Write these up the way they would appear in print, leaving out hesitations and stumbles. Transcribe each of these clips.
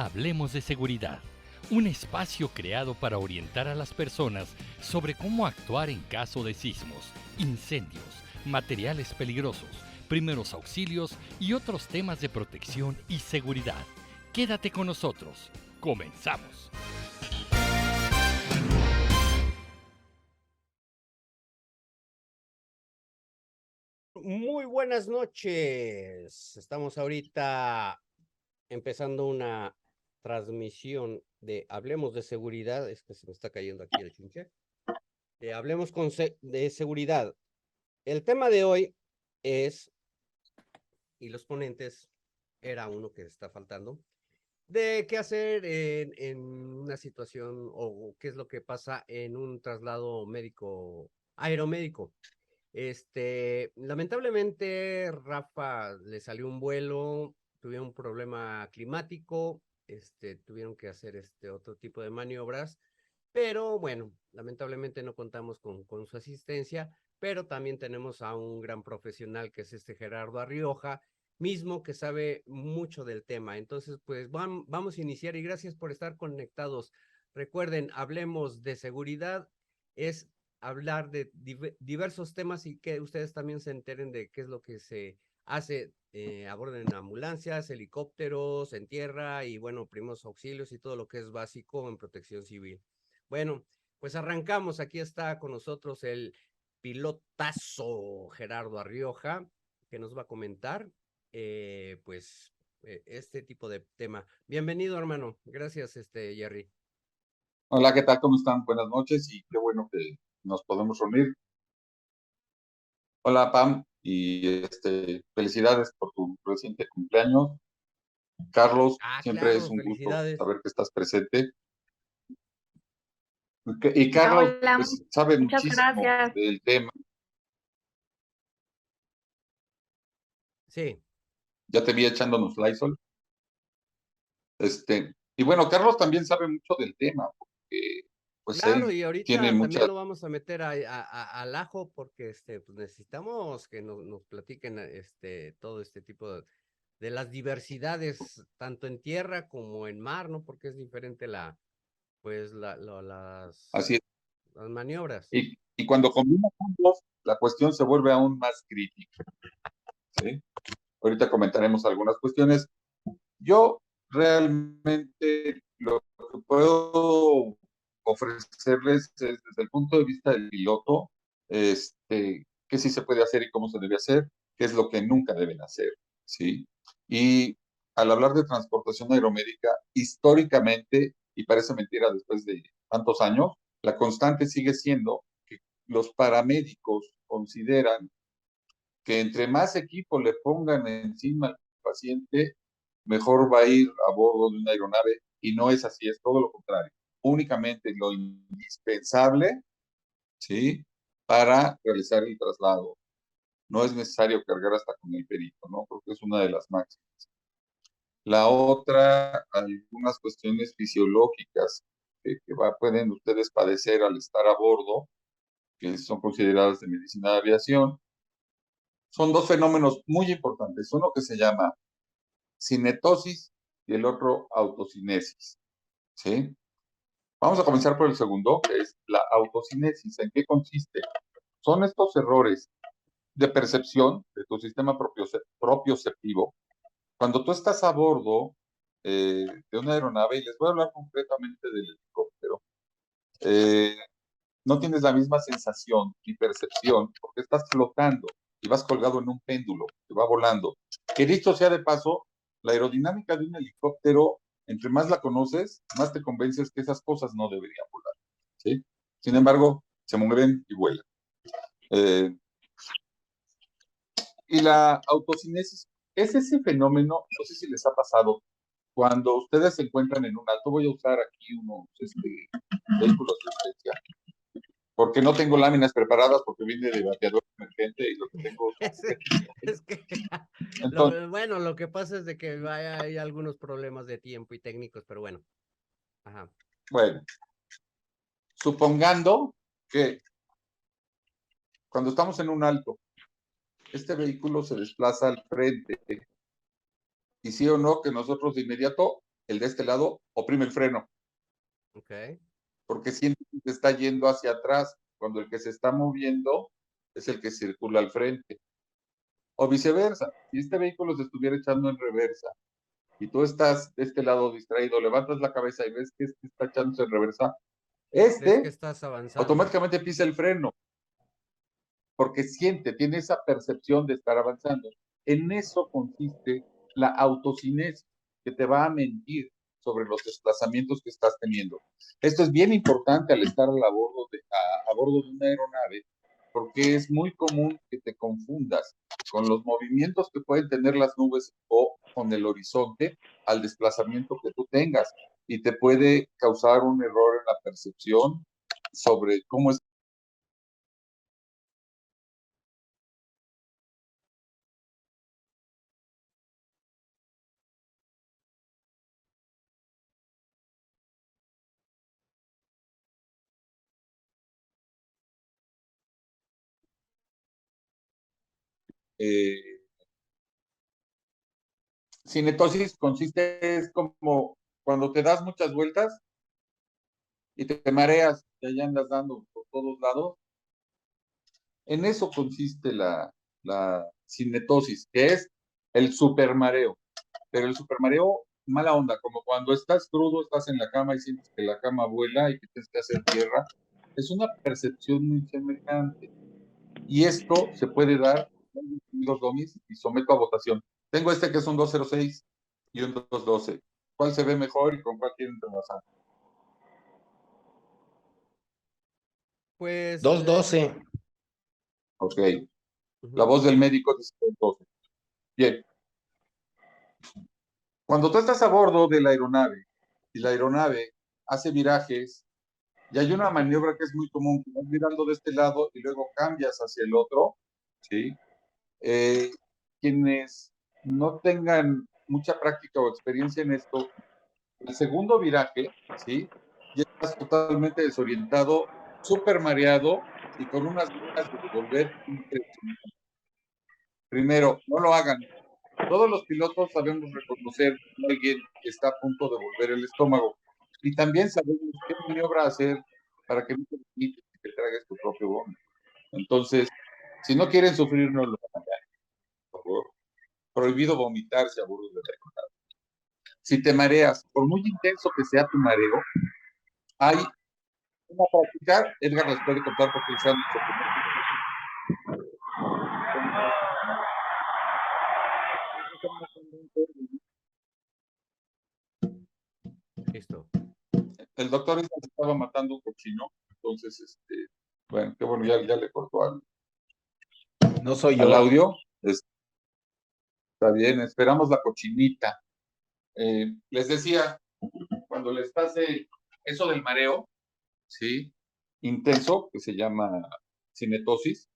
Hablemos de seguridad, un espacio creado para orientar a las personas sobre cómo actuar en caso de sismos, incendios, materiales peligrosos, primeros auxilios y otros temas de protección y seguridad. Quédate con nosotros. Comenzamos. Muy buenas noches. Estamos ahorita empezando una transmisión de Hablemos de Seguridad. Es que se me está cayendo aquí el chinche. Hablemos de seguridad. El tema de hoy es, y los ponentes, era uno que está faltando, de qué hacer en una situación o qué es lo que pasa en un traslado médico, aeromédico. Lamentablemente, Rafa le salió un vuelo, tuvieron un problema climático, tuvieron que hacer otro tipo de maniobras, pero bueno, lamentablemente no contamos con su asistencia, pero también tenemos a un gran profesional que es Gerardo Arrioja, mismo que sabe mucho del tema. Entonces, pues vamos a iniciar y gracias por estar conectados. Recuerden, hablemos de seguridad, es hablar de diversos temas y que ustedes también se enteren de qué es lo que se hace a bordo en ambulancias, helicópteros, en tierra y bueno, primeros auxilios y todo lo que es básico en protección civil. Bueno, pues arrancamos. Aquí está con nosotros el pilotazo Gerardo Arrioja, que nos va a comentar este tipo de tema. Bienvenido, hermano. Gracias, Jerry. Hola, ¿qué tal? ¿Cómo están? Buenas noches y qué bueno que nos podemos reunir. Hola, Pam, y felicidades por tu reciente cumpleaños. Carlos, Ah, siempre es claro, un gusto felicidades. saber que estás presente. Y Carlos, Hola, pues, sabe muchas muchísimo gracias. del tema. Sí, Ya te vi echándonos Lysol. Y bueno, Carlos también sabe mucho del tema, porque pues claro, él y tiene ahorita también muchas. lo vamos a meter al ajo porque pues necesitamos que nos platiquen todo este tipo de las diversidades, tanto en tierra como en mar, ¿no? Porque es diferente pues Así es. las maniobras. Y cuando combina juntos, la cuestión se vuelve aún más crítica, ¿sí? Ahorita comentaremos algunas cuestiones. Yo realmente lo que puedo ofrecerles es desde el punto de vista del piloto, qué sí se puede hacer y cómo se debe hacer, qué es lo que nunca deben hacer, ¿sí? Y al hablar de transportación aeromédica, históricamente, y parece mentira después de tantos años, la constante sigue siendo que los paramédicos consideran que entre más equipo le pongan encima al paciente, mejor va a ir a bordo de una aeronave, y no es así, es todo lo contrario. Únicamente lo indispensable, ¿sí? Para realizar el traslado. No es necesario cargar hasta con el perito, ¿no? Porque es una de las máximas. La otra, algunas cuestiones fisiológicas pueden ustedes padecer al estar a bordo, que son consideradas de medicina de aviación. Son dos fenómenos muy importantes. Uno que se llama cinetosis y el otro autocinesis, ¿sí? Vamos a comenzar por el segundo, que es la autocinesis. ¿En qué consiste? Son estos errores de percepción de tu sistema propioceptivo. Cuando tú estás a bordo de una aeronave, y les voy a hablar concretamente del helicóptero, eh, no tienes la misma sensación ni percepción porque estás flotando y vas colgado en un péndulo que va volando. Que dicho sea de paso, la aerodinámica de un helicóptero, entre más la conoces, más te convences que esas cosas no deberían volar, ¿sí? Sin embargo, se mueven y vuelan. Y la autocinesis es ese fenómeno, no sé si les ha pasado, cuando ustedes se encuentran en un alto. Voy a usar aquí unos vehículos de urgencia, porque no tengo láminas preparadas, porque vine de bateador emergente y lo que tengo son Es, es que, Entonces, bueno, lo que pasa es de que hay algunos problemas de tiempo y técnicos, pero bueno. Ajá. bueno, supongando que cuando estamos en un alto, este vehículo se desplaza al frente, y sí o no que nosotros de inmediato el de este lado oprime el freno, Ok. porque siente que se está yendo hacia atrás, cuando el que se está moviendo es el que circula al frente. O viceversa, si este vehículo se estuviera echando en reversa y tú estás de este lado distraído, levantas la cabeza y ves que este está echándose en reversa, ¿Crees que este estás avanzando? automáticamente pisa el freno, porque siente, tiene esa percepción de estar avanzando. En eso consiste la autocinesis, que te va a mentir sobre los desplazamientos que estás teniendo. Esto es bien importante al estar a bordo de una aeronave, porque es muy común que te confundas con los movimientos que pueden tener las nubes o con el horizonte al desplazamiento que tú tengas, y te puede causar un error en la percepción sobre cómo es. eh, Cinetosis consiste, es como cuando te das muchas vueltas y te mareas, y ahí andas dando por todos lados. En eso consiste la cinetosis, que es el supermareo. Pero el supermareo, mala onda, como cuando estás crudo, estás en la cama y sientes que la cama vuela y que tienes que hacer tierra. Es una percepción muy semejante. Y esto se puede dar los domis y someto a votación. Tengo este que es un 206 y un 212. ¿Cuál se ve mejor y con cuál quieren trabajar? Pues, 212. Ok. La ujú. voz del médico dice 212. Bien. Cuando tú estás a bordo de la aeronave y la aeronave hace virajes y hay una maniobra que es muy común, que vas mirando de este lado y luego cambias hacia el otro, ¿sí? Eh, Quienes no tengan mucha práctica o experiencia en esto, el segundo viraje, ¿sí? Ya estás totalmente desorientado, súper mareado y con unas ganas de devolver. Primero, no lo hagan. Todos los pilotos sabemos reconocer cuando alguien está a punto de volver el estómago y también sabemos qué maniobra hacer para que no te permitas que tragues tu propio vómito. Entonces, si no quieren sufrir, no lo hagan, por favor. Prohibido vomitarse a bordo de la aeronave. Si te mareas, por muy intenso que sea tu mareo, hay una práctica, Edgar les puede contar porque él sabe mucho. Listo. El doctor estaba matando un cochino, entonces, bueno, qué bueno, ya le cortó No soy al yo. audio. Está bien, esperamos la cochinita. Les decía, cuando les pase eso del mareo, ¿sí? Intenso, que se llama cinetosis,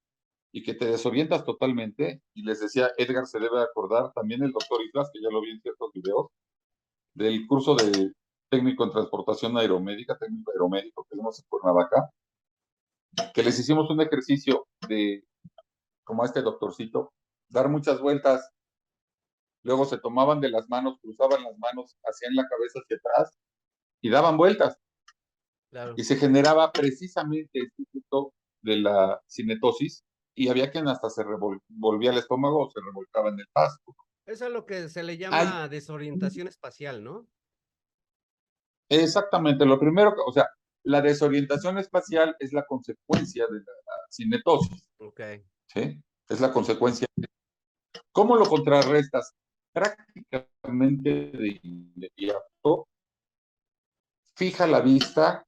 y que te desorientas totalmente, y les decía, Edgar se debe acordar, también el doctor Islas, que ya lo vi en ciertos videos, del curso de técnico en transportación aeromédica, técnico aeromédico que tenemos en Cuernavaca, que les hicimos un ejercicio de, como a este doctorcito, dar muchas vueltas, luego se tomaban de las manos, cruzaban las manos, hacían la cabeza hacia atrás y daban vueltas. Claro. Y se generaba precisamente este efecto de la cinetosis y había quien hasta se revolvía el estómago o se revolcaba en el pasto. Eso es lo que se le Hay, llama desorientación espacial, ¿no? exactamente, lo primero, o sea, la desorientación espacial es la consecuencia de la cinetosis, Ok. ¿sí? Es la consecuencia. ¿Cómo lo contrarrestas? Prácticamente de inmediato, fija la vista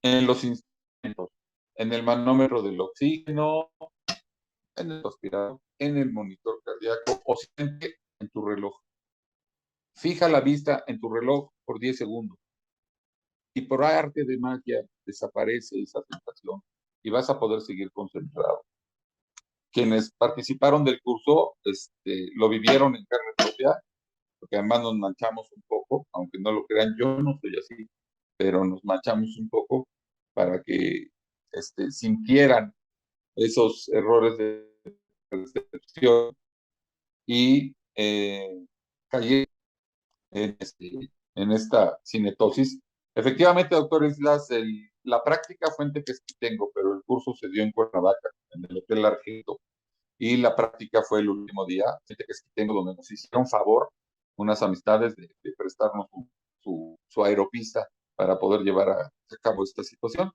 en los instrumentos, en el manómetro del oxígeno, en el respirador, en el monitor cardíaco o siempre en tu reloj. Fija la vista en tu reloj por 10 segundos y por arte de magia desaparece esa sensación y vas a poder seguir concentrado. Quienes participaron del curso lo vivieron en carne propia, porque además nos manchamos un poco, aunque no lo crean, yo no soy así, pero nos manchamos un poco para que sintieran esos errores de percepción y cayeron en en esta cinetosis. Efectivamente, doctor Islas, la práctica fue en Tequesquitengo, pero el curso se dio en Cuernavaca, en el Hotel Argento, y la práctica fue el último día en Tequesquitengo, donde nos hicieron favor unas amistades de prestarnos su aeropista para poder llevar a cabo esta situación.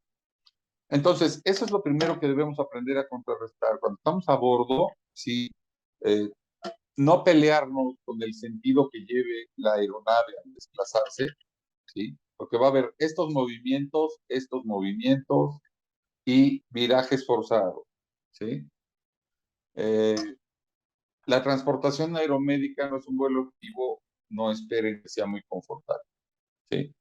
Entonces, eso es lo primero que debemos aprender a contrarrestar. Cuando estamos a bordo, sí, eh, no pelearnos con el sentido que lleve la aeronave al desplazarse, ¿sí? Porque va a haber estos movimientos y virajes forzados, ¿sí? Eh, la transportación aeromédica no es un vuelo activo, no esperen que sea muy confortable, ¿sí?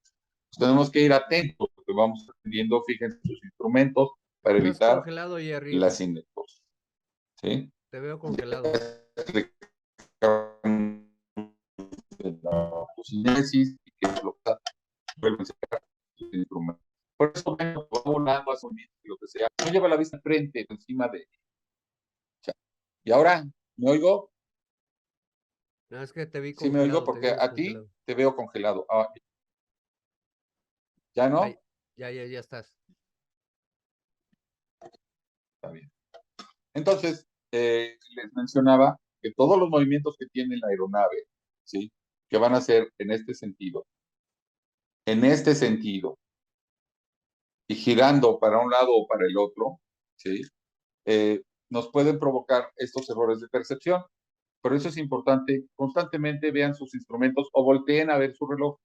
Pues tenemos que ir atentos, porque vamos atendiendo, fíjense sus instrumentos para Estás evitar congelado, Jerry. la cinetosis, ¿sí? Te veo congelado. La cinesis y que lo vuelven a sacar sus instrumentos. Por eso, bueno, va volando a sonido, lo que sea. No lleva la vista frente, encima de. Y ahora, ¿me oigo? No, es que te vi Sí, me oigo congelado, te porque vimos a ti congelado. te veo congelado. Ah, ¿ya Ay, no? ya estás. Está bien. Entonces, les mencionaba que todos los movimientos que tiene la aeronave, ¿sí? Que van a ser en este sentido, y girando para un lado o para el otro, ¿sí? Nos pueden provocar estos errores de percepción. Por eso es importante, constantemente vean sus instrumentos o volteen a ver su reloj.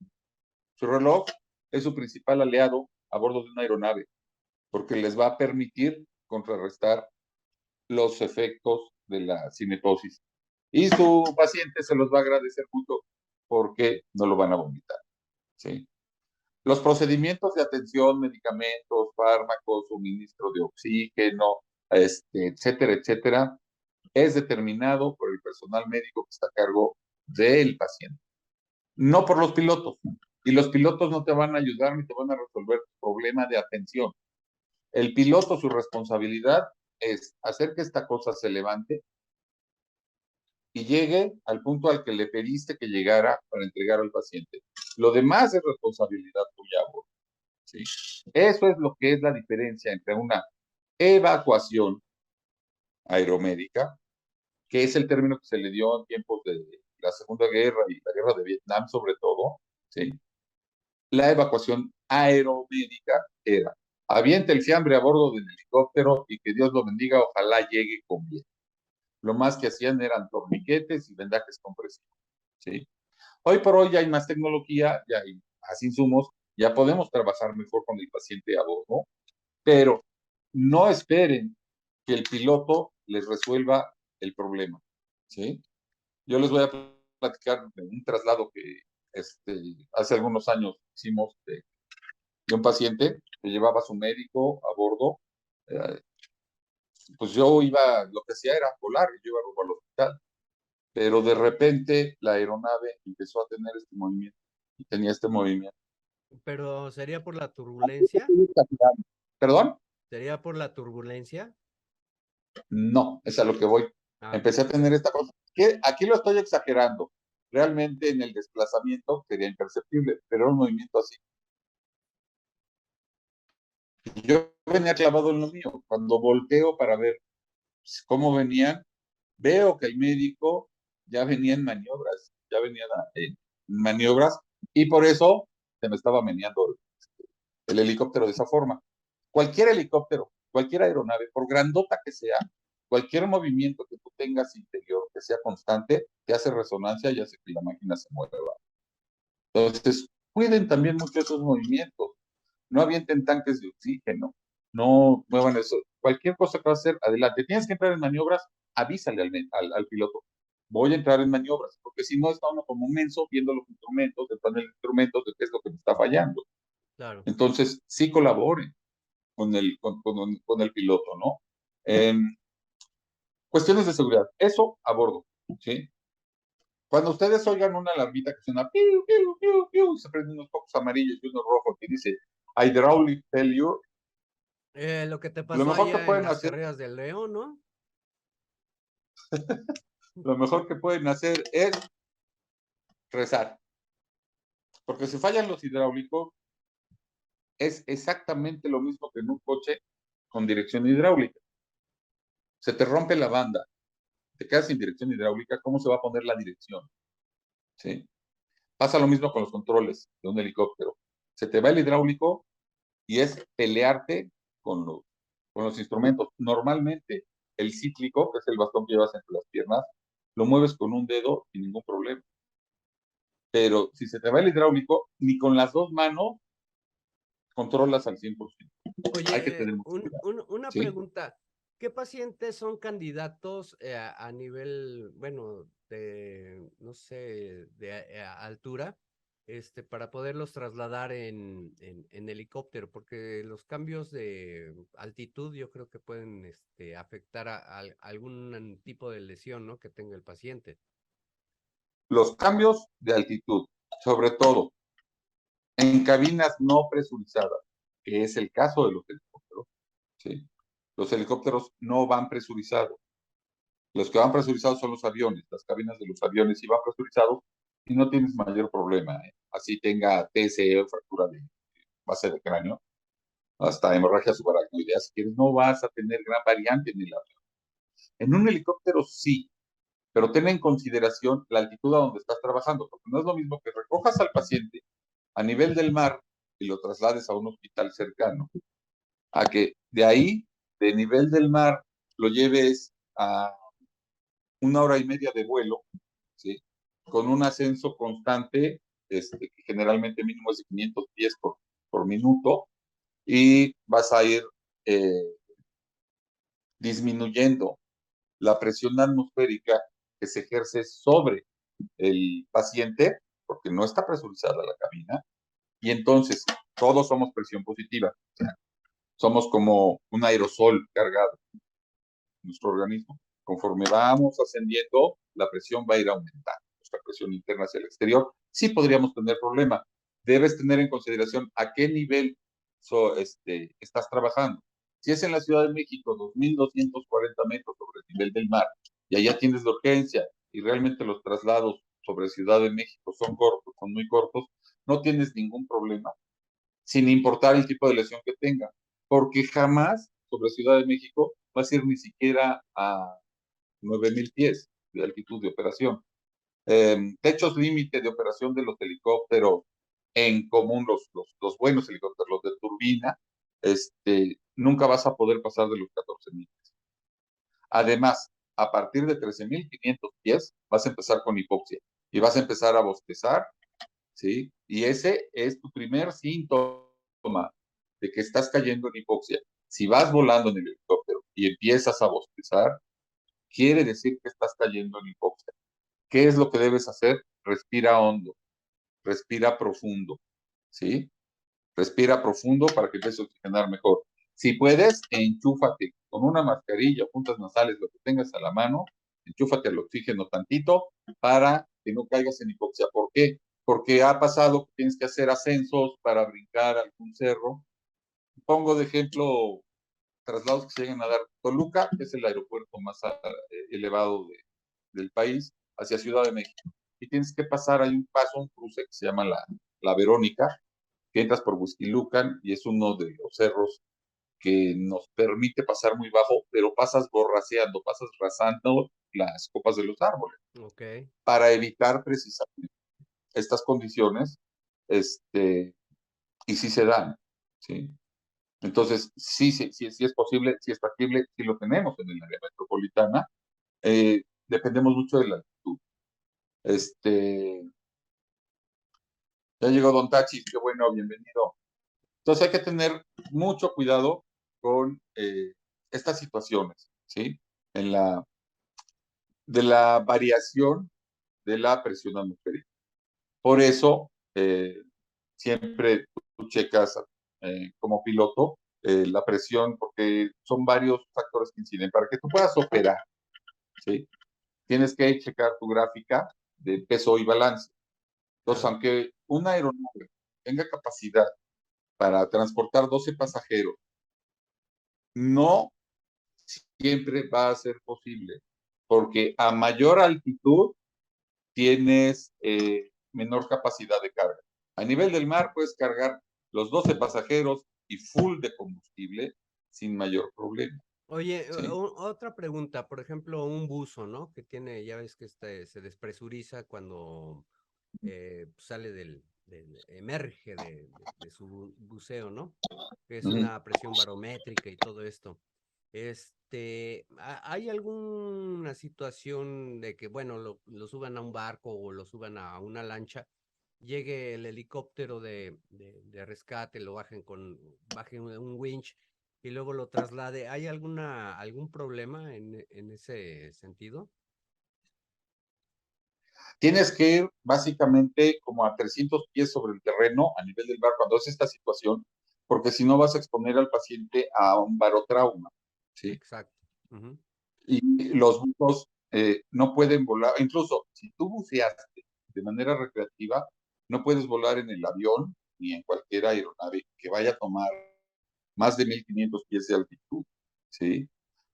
Su reloj es su principal aliado a bordo de una aeronave, porque les va a permitir contrarrestar los efectos de la cinetosis. Y su paciente se los va a agradecer mucho porque no lo van a vomitar, ¿sí? Los procedimientos de atención, medicamentos, fármacos, suministro de oxígeno, etcétera, etcétera, es determinado por el personal médico que está a cargo del paciente, no por los pilotos. Y los pilotos no te van a ayudar ni te van a resolver tu problema de atención. El piloto, su responsabilidad es hacer que esta cosa se levante y llegue al punto al que le pediste que llegara para entregar al paciente. Lo demás es responsabilidad tuya, ¿sí? Eso es lo que es la diferencia entre una evacuación aeromédica, que es el término que se le dio en tiempos de la Segunda Guerra y la Guerra de Vietnam sobre todo, ¿sí? La evacuación aeromédica era: aviente el fiambre a bordo del helicóptero y que Dios lo bendiga, ojalá llegue con bien. Lo más que hacían eran torniquetes y vendajes compresivos, ¿sí? Hoy por hoy ya hay más tecnología, ya hay más insumos, ya podemos trabajar mejor con el paciente a bordo, pero no esperen que el piloto les resuelva el problema, ¿sí? Yo les voy a platicar de un traslado que hace algunos años hicimos de un paciente que llevaba a su médico a bordo. Pues yo iba, lo que hacía era volar, yo iba rumbo al hospital, pero de repente la aeronave empezó a tener este movimiento y tenía este movimiento. Pero ¿sería por la turbulencia? ¿Perdón? ¿Sería por la turbulencia? No, es a lo que voy. Ah, ok. Empecé a tener esta cosa. Que aquí lo estoy exagerando. Realmente en el desplazamiento sería imperceptible, pero era un movimiento así. Yo venía clavado en lo mío. Cuando volteo para ver cómo venían, veo que el médico ya venía en maniobras, ya venía en maniobras, y por eso se me estaba meneando el helicóptero de esa forma. Cualquier helicóptero, cualquier aeronave, por grandota que sea, cualquier movimiento que tú tengas interior que sea constante, te hace resonancia y hace que la máquina se mueva. Entonces, cuiden también mucho esos movimientos. No avienten tanques de oxígeno, no muevan eso. Cualquier cosa que vas a hacer, adelante. Tienes que entrar en maniobras, avísale al piloto. Voy a entrar en maniobras, porque si no está uno como un menso viendo los instrumentos, el panel de instrumentos, de qué es lo que me está fallando. Claro. Entonces, sí colaboren con el piloto, ¿no? Cuestiones de seguridad, eso a bordo, ¿sí? Cuando ustedes oigan una alarmita que suena, piu, piu, piu, piu, se prenden unos focos amarillos y uno rojo que dice hydraulic failure, Lo que te lo pasó mejor que allá en pueden las hacer, carreras del León, ¿no? lo mejor que pueden hacer es rezar, Porque si fallan los hidráulicos, es exactamente lo mismo que en un coche con dirección hidráulica. Se te rompe la banda, te quedas sin dirección hidráulica, ¿cómo se va a poner la dirección? ¿Sí? Pasa lo mismo con los controles de un helicóptero. Se te va el hidráulico y es pelearte con los instrumentos. Normalmente el cíclico, que es el bastón que llevas entre las piernas, lo mueves con un dedo sin ningún problema. Pero si se te va el hidráulico, ni con las dos manos controlas al 100%. Hay que Oye, tener mucho cuidado. una ¿Sí? pregunta. ¿Qué pacientes son candidatos a nivel, bueno, no sé, altura, para poderlos trasladar en helicóptero? Porque los cambios de altitud yo creo que pueden, afectar a algún tipo de lesión, ¿no? Que tenga el paciente. Los cambios de altitud, sobre todo en cabinas no presurizadas, que es el caso de los helicópteros, ¿sí? Los helicópteros no van presurizados. Los que van presurizados son los aviones. Las cabinas de los aviones sí van presurizados y no tienes mayor problema, ¿eh? Así tenga TSE o fractura de base de cráneo, hasta hemorragia subaracnoidea, si quieres, no vas a tener gran variante en el avión. En un helicóptero sí, pero ten en consideración la altitud a donde estás trabajando, porque no es lo mismo que recojas al paciente a nivel del mar y lo traslades a un hospital cercano, a que de ahí, de nivel del mar, lo lleves a 1 hora y media de vuelo, ¿sí? Con un ascenso constante, que generalmente mínimo es de 500 pies por minuto, y vas a ir eh, disminuyendo la presión atmosférica que se ejerce sobre el paciente, porque no está presurizada la cabina, y entonces todos somos presión positiva, o sea, somos como un aerosol cargado en nuestro organismo. Conforme vamos ascendiendo, la presión va a ir aumentando, nuestra presión interna hacia el exterior. Sí podríamos tener problema. Debes tener en consideración a qué nivel estás trabajando. Si es en la Ciudad de México, 2.240 metros sobre el nivel del mar, y allá tienes la urgencia, y realmente los traslados sobre Ciudad de México son cortos, son muy cortos, no tienes ningún problema, sin importar el tipo de lesión que tenga, porque jamás sobre Ciudad de México vas a ir ni siquiera a 9.000 pies de altitud de operación. Techos límite de operación de los helicópteros en común, los buenos helicópteros, los de turbina, nunca vas a poder pasar de los 14.000. Además, a partir de 13.500 pies, vas a empezar con hipoxia y vas a empezar a bostezar, ¿sí? Y ese es tu primer síntoma de que estás cayendo en hipoxia. Si vas volando en el helicóptero y empiezas a bostezar, quiere decir que estás cayendo en hipoxia. ¿Qué es lo que debes hacer? Respira hondo, respira profundo, ¿sí? Respira profundo para que empieces a oxigenar mejor. Si puedes, enchúfate con una mascarilla, puntas nasales, lo que tengas a la mano, enchúfate al oxígeno tantito para que no caigas en hipoxia. ¿Por qué? Porque ha pasado que tienes que hacer ascensos para brincar algún cerro. Pongo de ejemplo traslados que se llegan a dar. Toluca, que es el aeropuerto más elevado del país, hacia Ciudad de México. Y tienes que pasar, hay un paso, un cruce que se llama la Verónica, que entras por Huixquilucan y es uno de los cerros que nos permite pasar muy bajo, pero pasas borraceando, pasas rasando las copas de los árboles, Ok. para evitar precisamente estas condiciones, y sí se dan, ¿sí? Entonces, sí es posible, sí es factible, sí lo tenemos en el área metropolitana, dependemos mucho de la altitud. Ya llegó Don Tachi, qué bueno, bienvenido. Entonces hay que tener mucho cuidado con estas situaciones, ¿sí? En de la variación de la presión atmosférica. Por eso, siempre tú checas como piloto la presión, porque son varios factores que inciden. Para que tú puedas operar, ¿sí? Tienes que checar tu gráfica de peso y balance. Entonces, aunque una aeronave tenga capacidad para transportar 12 pasajeros, no siempre va a ser posible, porque a mayor altitud tienes menor capacidad de carga. A nivel del mar puedes cargar los 12 pasajeros y full de combustible sin mayor problema. Oye, ¿Sí? otra pregunta, por ejemplo, un buzo, ¿no? Que tiene, ya ves que se despresuriza cuando sale emerge de su buceo, ¿no? Que es Ujú. una presión barométrica y todo esto. ¿Hay alguna situación de que, bueno, lo suban a un barco o lo suban a una lancha, llegue el helicóptero de rescate, bajen un winch y luego lo traslade? ¿Hay algún problema en ese sentido? Tienes que ir básicamente como a 300 pies sobre el terreno a nivel del mar cuando es esta situación, porque si no vas a exponer al paciente a un barotrauma, ¿sí? Exacto. Ujú. Y los buzos no pueden volar, incluso si tú buceaste de manera recreativa, no puedes volar en el avión ni en cualquier aeronave que vaya a tomar más de 1500 pies de altitud, ¿sí?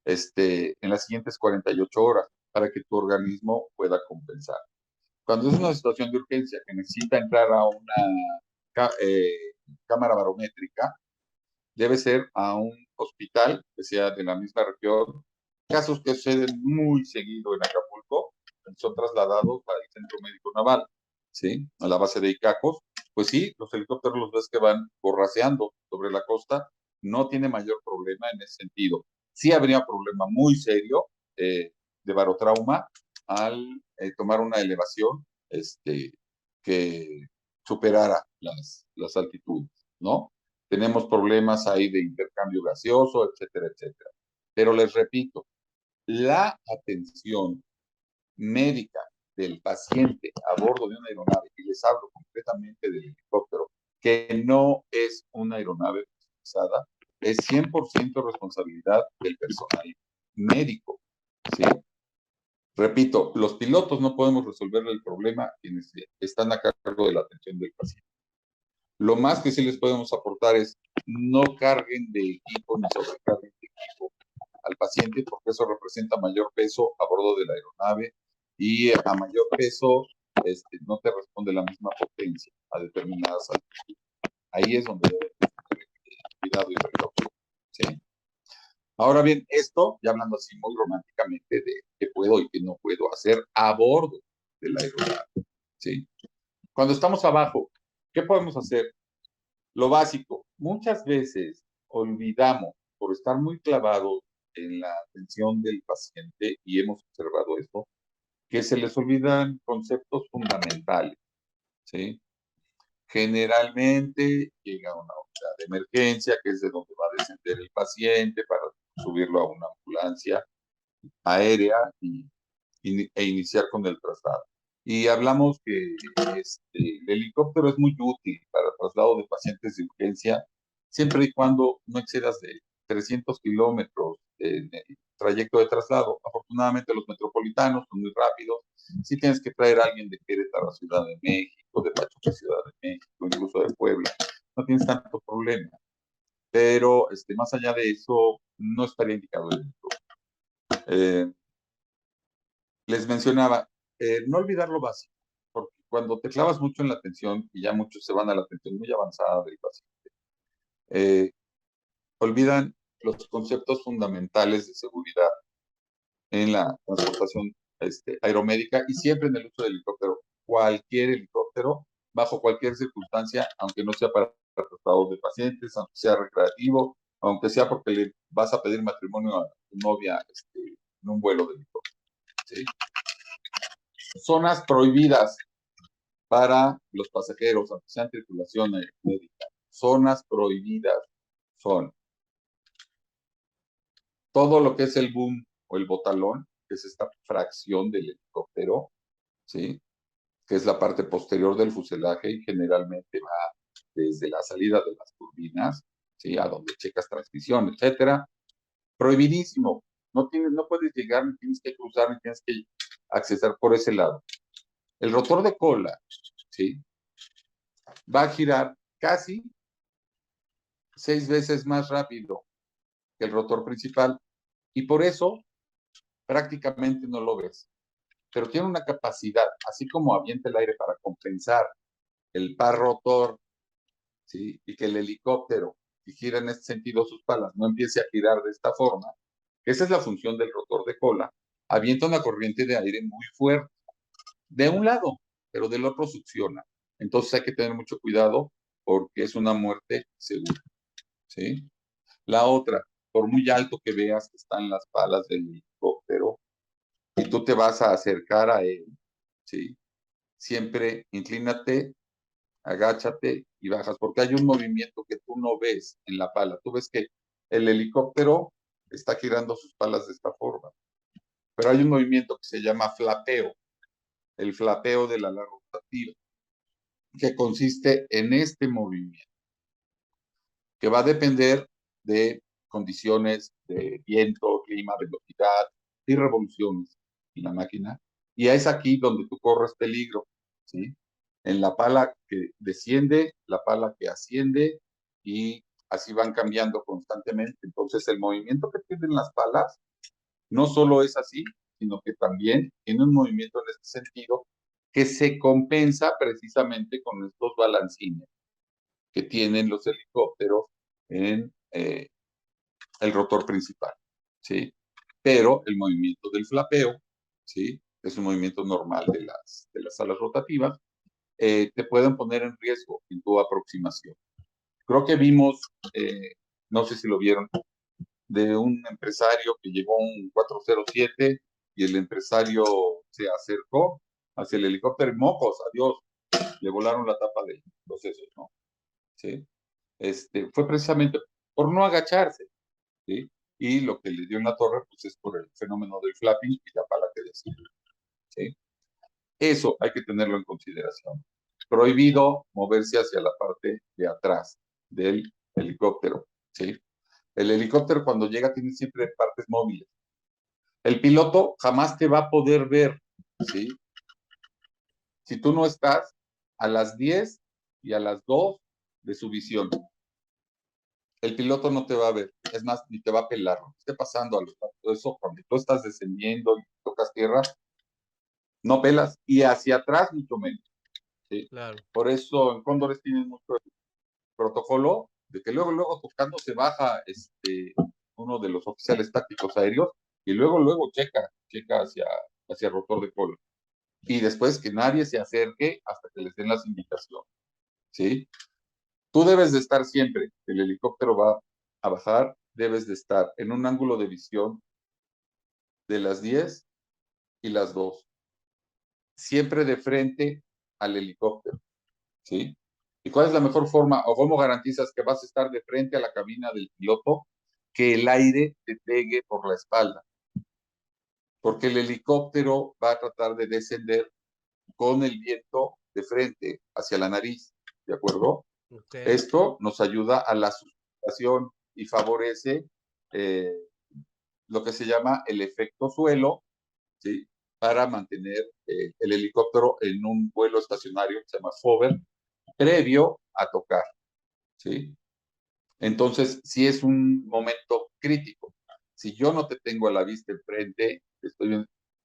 En las siguientes 48 horas para que tu organismo pueda compensar. Cuando es una situación de urgencia que necesita entrar a una cámara barométrica, debe ser a un hospital que sea de la misma región. Casos que suceden muy seguido en Acapulco son trasladados al Centro Médico Naval, ¿sí? A la base de Icacos. Pues sí, los helicópteros los ves que van borraseando sobre la costa, no tiene mayor problema en ese sentido. Sí habría un problema muy serio de barotrauma al tomar una elevación que superara las altitudes, ¿no? Tenemos problemas ahí de intercambio gaseoso, etcétera, etcétera. Pero les repito, la atención médica del paciente a bordo de una aeronave, y les hablo concretamente del helicóptero, que no es una aeronave personalizada, es 100% responsabilidad del personal médico, ¿sí? Repito, los pilotos no podemos resolverle el problema quienes están a cargo de la atención del paciente. Lo más que sí les podemos aportar es no carguen de equipo ni sobrecarguen de equipo al paciente porque eso representa mayor peso a bordo de la aeronave y a mayor peso no te responde la misma potencia a determinadas altitudes. Ahí es donde debe tener cuidado y precaución. ¿Sí? Ahora bien, esto, ya hablando así muy románticamente de qué puedo y qué no puedo hacer a bordo de la aeronave. ¿Sí? Cuando estamos abajo, ¿qué podemos hacer? Lo básico, muchas veces olvidamos por estar muy clavados en la atención del paciente y hemos observado esto, que se les olvidan conceptos fundamentales, ¿sí? Generalmente llega una unidad de emergencia, que es de donde va a descender el paciente para subirlo a una ambulancia aérea e iniciar con el traslado. Y hablamos que el helicóptero es muy útil para el traslado de pacientes de urgencia, siempre y cuando no excedas de 300 kilómetros en el trayecto de traslado. Afortunadamente los metropolitanos son muy rápidos. Si tienes que traer a alguien de Querétaro a Ciudad de México, de Pachuca a Ciudad de México, incluso de Puebla, no tienes tanto problema. Pero más allá de eso, no estaría indicado el helicóptero. Les mencionaba, no olvidar lo básico, porque cuando te clavas mucho en la atención, y ya muchos se van a la atención muy avanzada del paciente, olvidan los conceptos fundamentales de seguridad en la transportación aeromédica y siempre en el uso del helicóptero. Cualquier helicóptero, bajo cualquier circunstancia, aunque no sea para traslados de pacientes, aunque sea recreativo, aunque sea porque le vas a pedir matrimonio a tu novia en un vuelo de helicóptero. ¿Sí? Zonas prohibidas para los pasajeros, aunque sean tripulación médica. Zonas prohibidas son todo lo que es el boom o el botalón, que es esta fracción del helicóptero, ¿sí? Que es la parte posterior del fuselaje y generalmente va desde la salida de las turbinas, ¿sí? A donde checas transmisión, etcétera. Prohibidísimo. No puedes llegar, ni tienes que cruzar, ni tienes que acceder por ese lado. El rotor de cola, ¿sí? Va a girar casi 6 veces más rápido que el rotor principal y por eso prácticamente no lo ves. Pero tiene una capacidad, así como avienta el aire para compensar el par rotor, ¿sí? Y que el helicóptero, si gira en este sentido sus palas, no empiece a girar de esta forma, esa es la función del rotor de cola, avienta una corriente de aire muy fuerte, de un lado, pero del otro succiona. Entonces hay que tener mucho cuidado porque es una muerte segura, ¿sí? La otra, por muy alto que veas que están las palas del helicóptero y tú te vas a acercar a él, ¿sí? Siempre inclínate, agáchate y bajas, porque hay un movimiento que tú no ves en la pala. Tú ves que el helicóptero está girando sus palas de esta forma, pero hay un movimiento que se llama flapeo, el flapeo del ala rotativa, que consiste en este movimiento, que va a depender de condiciones de viento, clima, velocidad y revoluciones en la máquina. Y es aquí donde tú corres peligro, ¿sí? En la pala que desciende, la pala que asciende y así van cambiando constantemente. Entonces el movimiento que tienen las palas no solo es así, sino que también tiene un movimiento en este sentido que se compensa precisamente con estos balancines que tienen los helicópteros en el rotor principal, ¿sí? Pero el movimiento del flapeo, ¿sí? Es un movimiento normal de las alas rotativas, te pueden poner en riesgo en tu aproximación. Creo que vimos, no sé si lo vieron, de un empresario que llegó a un 407 y el empresario se acercó hacia el helicóptero y mocos, adiós, le volaron la tapa de los sesos, ¿no? ¿Sí? Fue precisamente por no agacharse, ¿sí? Y lo que le dio en la torre, pues es por el fenómeno del flapping y la pala que decía, ¿sí? Eso hay que tenerlo en consideración. Prohibido moverse hacia la parte de atrás del helicóptero, ¿sí? El helicóptero cuando llega tiene siempre partes móviles. El piloto jamás te va a poder ver, ¿sí? Si tú no estás a las 10 y a las 2 de su visión. El piloto no te va a ver, es más, ni te va a pelar, no esté pasando a los eso cuando tú estás descendiendo y tocas tierra, no pelas, y hacia atrás mucho menos, ¿sí? Claro. Por eso en Cóndores tienen mucho protocolo de que luego tocando se baja uno de los oficiales tácticos aéreos y luego checa hacia el rotor de cola. Y después que nadie se acerque hasta que les den las indicaciones, ¿sí? Tú debes de estar siempre, el helicóptero va a bajar, debes de estar en un ángulo de visión de las 10 y las 2, siempre de frente al helicóptero, ¿sí? ¿Y cuál es la mejor forma o cómo garantizas que vas a estar de frente a la cabina del piloto? Que el aire te pegue por la espalda, porque el helicóptero va a tratar de descender con el viento de frente hacia la nariz, ¿de acuerdo? Okay. Esto nos ayuda a la sustentación y favorece eh, lo que se llama el efecto suelo, ¿sí? Para mantener el helicóptero en un vuelo estacionario que se llama hover, previo a tocar, ¿sí? Entonces, si es un momento crítico, si yo no te tengo a la vista enfrente,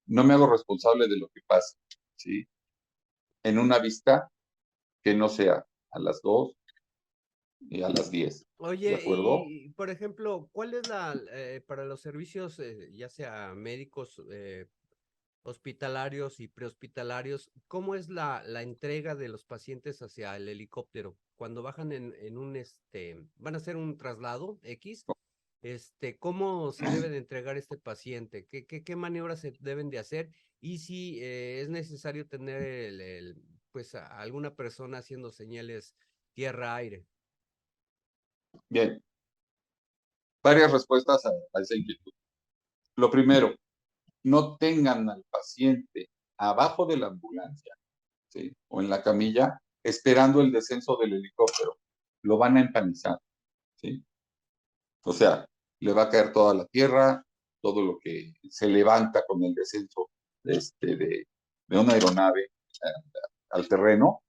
no me hago responsable de lo que pase, ¿sí? En una vista que no sea a las 2 y a las 10, ¿de Oye, acuerdo? por ejemplo, ¿cuál es para los servicios, ya sea médicos, hospitalarios y prehospitalarios, cómo es la entrega de los pacientes hacia el helicóptero? Cuando bajan en van a hacer un traslado X, ¿cómo se debe de entregar este paciente? ¿Qué maniobras se deben de hacer? Y si es necesario tener pues alguna persona haciendo señales tierra-aire. Bien, varias respuestas a esa inquietud. Lo primero, no tengan al paciente abajo de la ambulancia, ¿sí? O en la camilla, esperando el descenso del helicóptero. Lo van a empanizar, ¿sí? O sea, le va a caer toda la tierra, todo lo que se levanta con el descenso de una aeronave al terreno,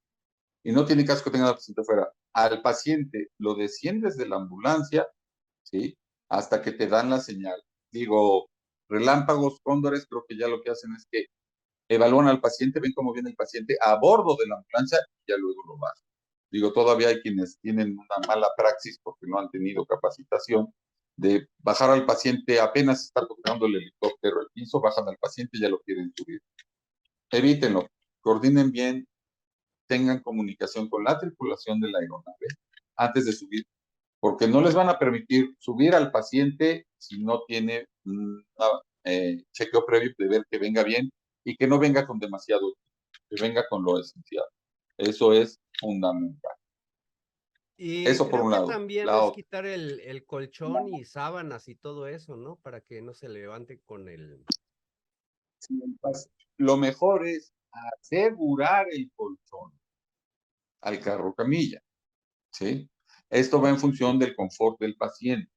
y no tiene caso que tenga al paciente fuera. Al paciente lo desciendes de la ambulancia, ¿sí? Hasta que te dan la señal. Digo, relámpagos, cóndores, creo que ya lo que hacen es que evalúan al paciente, ven cómo viene el paciente a bordo de la ambulancia y ya luego lo bajan. Digo, todavía hay quienes tienen una mala praxis porque no han tenido capacitación de bajar al paciente apenas está tocando el helicóptero al piso, bajan al paciente y ya lo quieren subir. Evítenlo, coordinen bien, tengan comunicación con la tripulación de la aeronave antes de subir, porque no les van a permitir subir al paciente si no tiene un chequeo previo de ver que venga bien y que no venga con demasiado, que venga con lo esencial. Eso es fundamental. Y Eso por creo un que lado. también La es otra, quitar el colchón y sábanas y todo eso, ¿no? Para que no se levante con el... lo mejor es asegurar el colchón al carro camilla, ¿sí? Esto va en función del confort del paciente.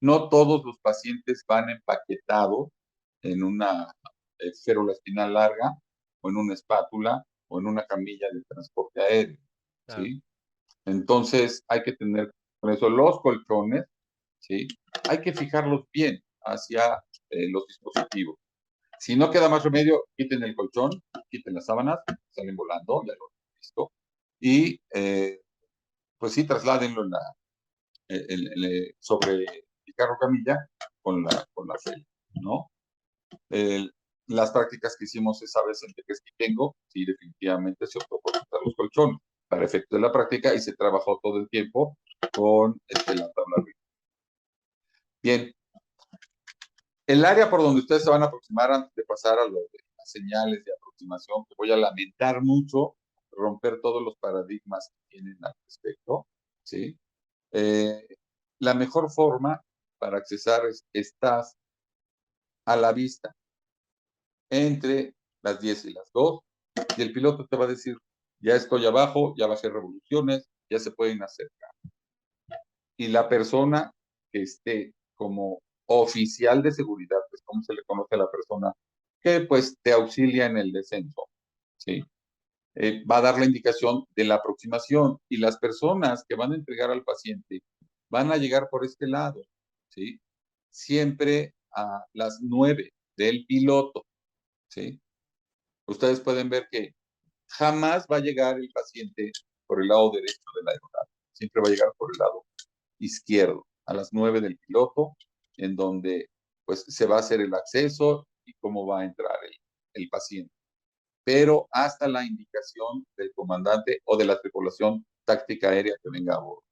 No todos los pacientes van empaquetados en una férula espinal larga o en una espátula o en una camilla de transporte aéreo, Claro. ¿sí? Entonces hay que tener por eso los colchones, ¿sí? Hay que fijarlos bien hacia los dispositivos. Si no queda más remedio, quiten el colchón, quiten las sábanas, salen volando, ya lo he visto, y pues sí, trasládenlo sobre el carro camilla con la celda, ¿no? El, las prácticas que hicimos esa vez en Tequesquitengo, sí, definitivamente se optó por quitar los colchones para efecto de la práctica y se trabajó todo el tiempo con la tabla. Bien, el área por donde ustedes se van a aproximar antes de pasar a lo de las señales de aproximación, que voy a lamentar mucho romper todos los paradigmas que tienen al respecto, ¿sí? Eh, la mejor forma para accesar estás a la vista entre las 10 y las 2 y el piloto te va a decir, ya estoy abajo, ya bajé revoluciones, ya se pueden acercar. Y la persona que esté como oficial de seguridad, pues como se le conoce a la persona que pues te auxilia en el descenso, ¿sí? Va a dar la indicación de la aproximación y las personas que van a entregar al paciente van a llegar por este lado, ¿sí? Siempre a las 9 del piloto, ¿sí? Ustedes pueden ver que jamás va a llegar el paciente por el lado derecho de la aeronave, siempre va a llegar por el lado izquierdo, a las 9 del piloto, en donde pues se va a hacer el acceso y cómo va a entrar el paciente. Pero hasta la indicación del comandante o de la tripulación táctica aérea que venga a bordo,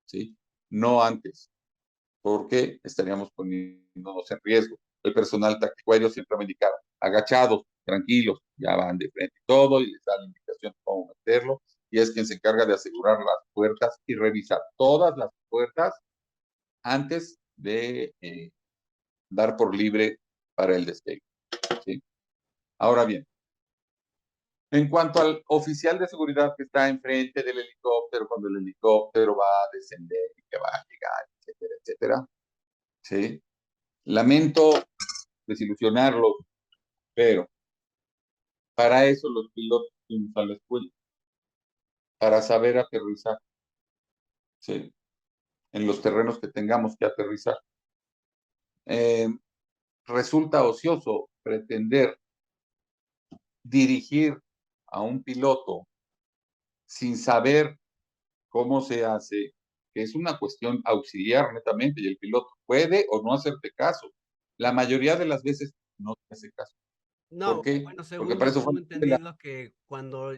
¿sí? No antes, porque estaríamos poniéndonos en riesgo. El personal táctico aéreo siempre va a indicar agachados, tranquilos, ya van de frente y todo, y les da la indicación de cómo meterlo, y es quien se encarga de asegurar las puertas y revisar todas las puertas antes de dar por libre para el despegue, ¿sí? Ahora bien, en cuanto al oficial de seguridad que está enfrente del helicóptero, cuando el helicóptero va a descender y que va a llegar, etcétera, etcétera, ¿sí? Lamento desilusionarlos, pero para eso los pilotos fuimos a la escuela, para saber aterrizar, ¿sí? En los terrenos que tengamos que aterrizar. Eh, resulta ocioso pretender dirigir a un piloto sin saber cómo se hace, que es una cuestión auxiliar netamente, y el piloto puede o no hacerte caso. La mayoría de las veces no te hace caso. ¿Por No, qué? bueno, Porque según para yo eso fue tengo la escuela. entendido que cuando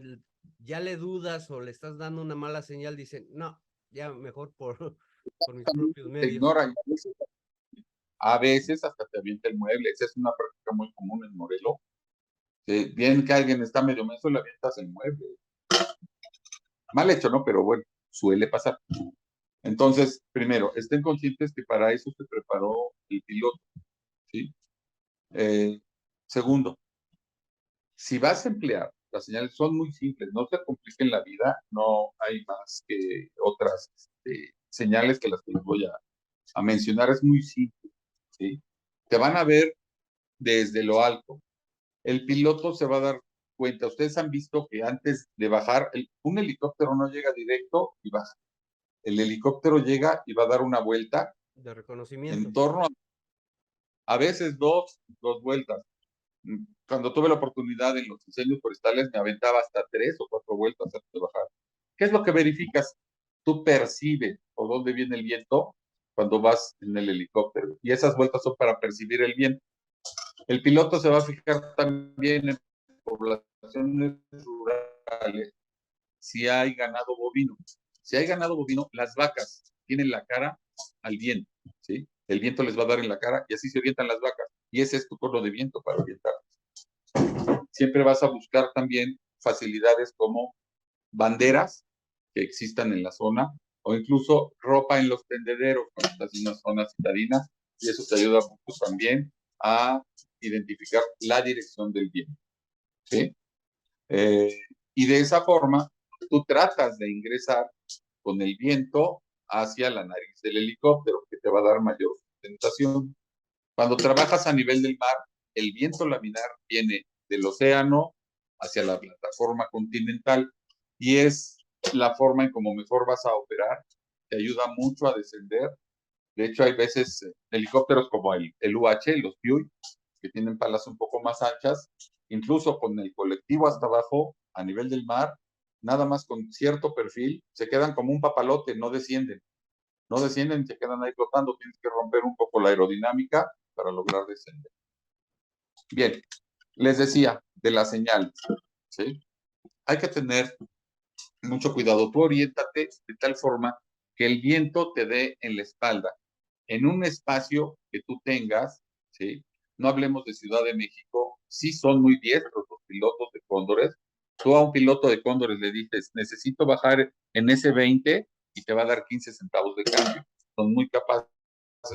ya le dudas o le estás dando una mala señal, dicen, no, ya mejor por, por mis propios Te medios. ignora y a veces hasta te avienta el mueble. Esa es una práctica muy común en Morelos. Bien que alguien está medio menso, le avientas el mueble. Mal hecho, ¿no? Pero bueno, suele pasar. Entonces, primero, estén conscientes que para eso se preparó el piloto, ¿sí? Eh, segundo, si vas a emplear, las señales son muy simples, no se compliquen la vida, no hay más que otras señales que las que les voy a mencionar, es muy simple, ¿sí? Te van a ver desde lo alto. El piloto se va a dar cuenta, ustedes han visto que antes de bajar, un helicóptero no llega directo y baja. El helicóptero llega y va a dar una vuelta De en reconocimiento. torno a veces dos vueltas, Cuando tuve la oportunidad en los incendios forestales, me aventaba hasta 3 o 4 vueltas antes de bajar. ¿Qué es lo que verificas? Tú percibes por dónde viene el viento cuando vas en el helicóptero. Y esas vueltas son para percibir el viento. El piloto se va a fijar también en poblaciones rurales si hay ganado bovino. Si hay ganado bovino, las vacas tienen la cara al viento, ¿sí? El viento les va a dar en la cara y así se orientan las vacas. Y ese es tu cono de viento para orientar. Siempre vas a buscar también facilidades como banderas que existan en la zona o incluso ropa en los tendederos cuando estás en una zona citadina, y eso te ayuda mucho también a identificar la dirección del viento, ¿sí? Y de esa forma tú tratas de ingresar con el viento hacia la nariz del helicóptero, que te va a dar mayor sustentación. Cuando trabajas a nivel del mar, el viento laminar viene del océano hacia la plataforma continental y es la forma en cómo mejor vas a operar. Te ayuda mucho a descender. De hecho, hay veces helicópteros como el UH, los Huey, que tienen palas un poco más anchas, incluso con el colectivo hasta abajo, a nivel del mar, nada más con cierto perfil, se quedan como un papalote, no descienden. No descienden, se quedan ahí flotando, tienes que romper un poco la aerodinámica para lograr descender. Bien, les decía de la señal, ¿sí? Hay que tener mucho cuidado. Tú oriéntate de tal forma que el viento te dé en la espalda, en un espacio que tú tengas, ¿sí? No hablemos de Ciudad de México, sí son muy diestros los pilotos de cóndores. Tú a un piloto de cóndores le dices, necesito bajar en ese 20 y te va a dar 15 centavos de cambio. Son muy capaces,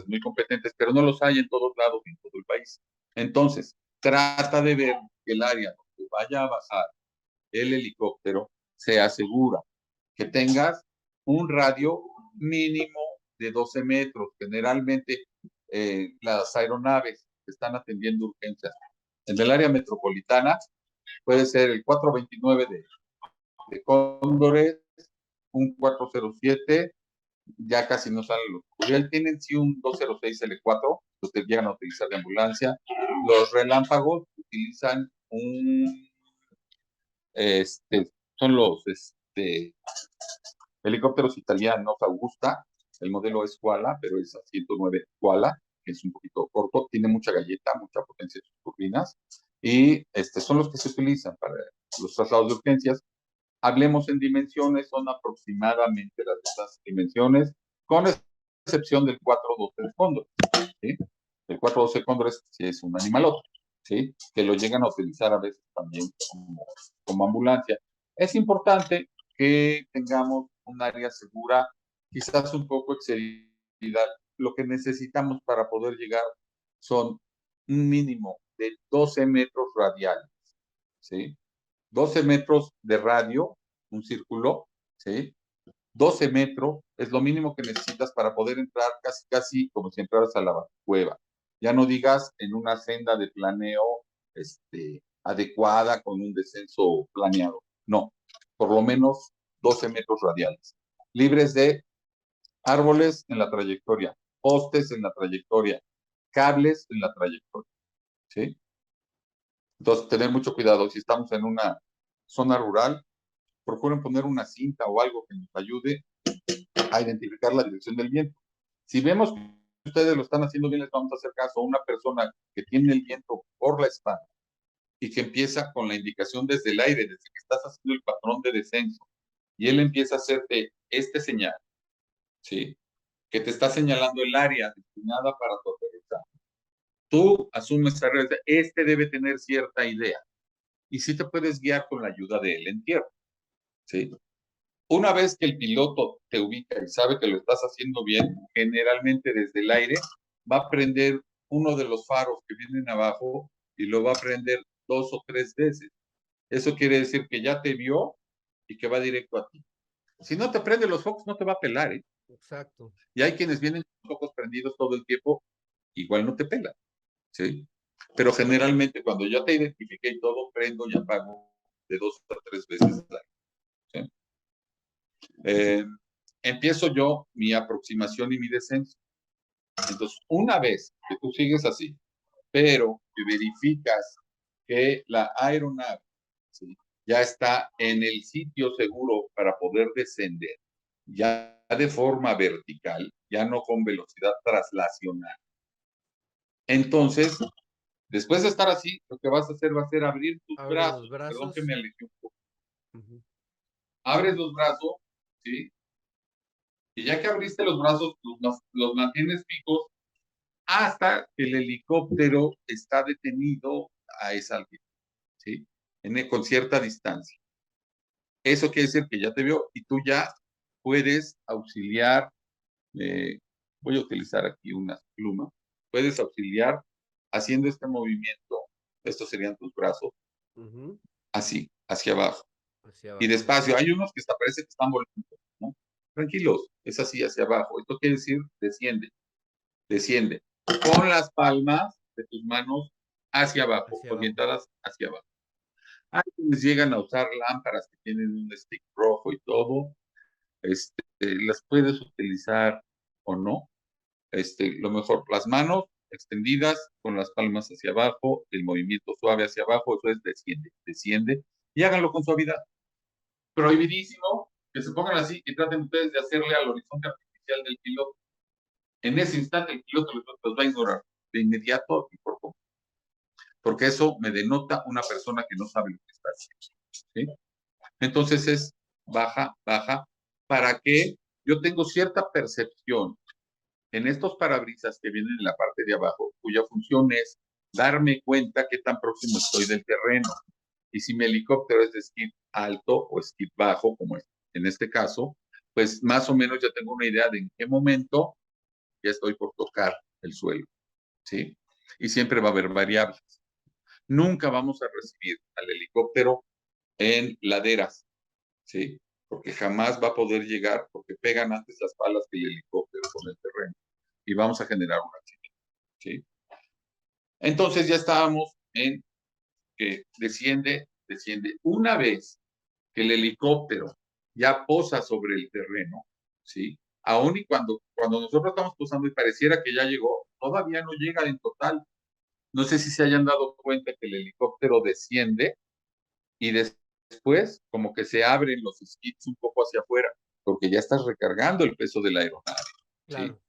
muy competentes, pero no los hay en todos lados, en todo el país. Entonces, trata de ver que el área donde vaya a bajar el helicóptero sea segura, que tengas un radio mínimo de 12 metros. Generalmente las aeronaves que están atendiendo urgencias en el área metropolitana puede ser el 429 de Cóndores, un 407, ya casi no salen los Curiel, tienen sí un 206L4, los que llegan a utilizar de ambulancia. Los relámpagos utilizan son los helicópteros italianos Augusta, el modelo es Koala, pero es a 109 Koala, que es un poquito corto, tiene mucha galleta, mucha potencia en sus turbinas, y son los que se utilizan para los traslados de urgencias. Hablemos en dimensiones, son aproximadamente las mismas dimensiones, con excepción del 412 Cóndor, ¿sí? El 412 Cóndor es un animalote, ¿sí? Que lo llegan a utilizar a veces también como ambulancia. Es importante que tengamos un área segura, quizás un poco excedida. Lo que necesitamos para poder llegar son un mínimo de 12 metros radiales, ¿sí? 12 metros de radio, un círculo, ¿sí? 12 metros es lo mínimo que necesitas para poder entrar casi como si entraras a la cueva. Ya no digas en una senda de planeo adecuada con un descenso planeado. No, por lo menos 12 metros radiales. Libres de árboles en la trayectoria, postes en la trayectoria, cables en la trayectoria, ¿sí? Entonces, tener mucho cuidado. Si estamos en una zona rural, procuren poner una cinta o algo que nos ayude a identificar la dirección del viento. Si vemos que ustedes lo están haciendo bien, les vamos a hacer caso a una persona que tiene el viento por la espalda y que empieza con la indicación desde el aire, desde que estás haciendo el patrón de descenso, y él empieza a hacerte señal, ¿sí? Que te está señalando el área destinada para tu aterrizaje. Tú asumes esa red, debe tener cierta idea, y sí te puedes guiar con la ayuda del entierro, ¿sí? Una vez que el piloto te ubica y sabe que lo estás haciendo bien, generalmente desde el aire va a prender uno de los faros que vienen abajo y lo va a prender 2 o 3 veces. Eso quiere decir que ya te vio y que va directo a ti. Si no te prende los focos, no te va a pelar, ¿eh? Exacto. Y hay quienes vienen con los ojos prendidos todo el tiempo, igual no te pelan, ¿sí? Pero generalmente cuando ya te identifiqué y todo, prendo y apago de 2 a 3 veces. ¿Sí? Empiezo yo mi aproximación y mi descenso. Entonces, una vez que tú sigues así, pero que verificas que la aeronave, ¿sí?, ya está en el sitio seguro para poder descender, ya de forma vertical, ya no con velocidad traslacional. Entonces, después de estar así, lo que vas a hacer va a ser abrir tus Abre los brazos. Perdón que brazos. me alejé un poco. Ujú. Abres los brazos, ¿sí? Y ya que abriste los brazos, los mantienes fijos hasta que el helicóptero está detenido a esa altitud, ¿sí? Con cierta distancia. Eso quiere decir que ya te vio y tú ya puedes auxiliar. Voy a utilizar aquí una pluma. Puedes auxiliar haciendo este movimiento. Estos serían tus brazos, Ujú. así, hacia abajo. Hacia Y abajo. despacio. Hay unos que hasta parece que están volando, ¿no? Tranquilos, es así, hacia abajo. Esto quiere decir desciende, desciende. Con las palmas de tus manos hacia abajo, Hacia abajo. orientadas hacia abajo. Hay quienes llegan a usar lámparas que tienen un stick rojo y todo. Las puedes utilizar o no. Lo mejor, las manos extendidas con las palmas hacia abajo, el movimiento suave hacia abajo, eso es desciende, desciende, y háganlo con suavidad. Prohibidísimo que se pongan así y traten ustedes de hacerle al horizonte artificial del piloto. En ese instante el piloto los va a ignorar de inmediato y por poco, porque eso me denota una persona que no sabe lo que está haciendo, ¿sí? Entonces es baja, baja, para que yo tengo cierta percepción en estos parabrisas que vienen en la parte de abajo, cuya función es darme cuenta qué tan próximo estoy del terreno. Y si mi helicóptero es de skid alto o skid bajo, como es en este caso, pues más o menos ya tengo una idea de en qué momento ya estoy por tocar el suelo, ¿sí? Y siempre va a haber variables. Nunca vamos a recibir al helicóptero en laderas, ¿sí? Porque jamás va a poder llegar, porque pegan antes las palas que el helicóptero con el terreno. Y vamos a generar un accidente, ¿sí? Entonces ya estábamos en que desciende, desciende. Una vez que el helicóptero ya posa sobre el terreno, ¿sí? Aún y cuando nosotros estamos posando y pareciera que ya llegó, todavía no llega en total. No sé si se hayan dado cuenta que el helicóptero desciende y después como que se abren los skids un poco hacia afuera, porque ya estás recargando el peso de la aeronave, ¿sí? Claro.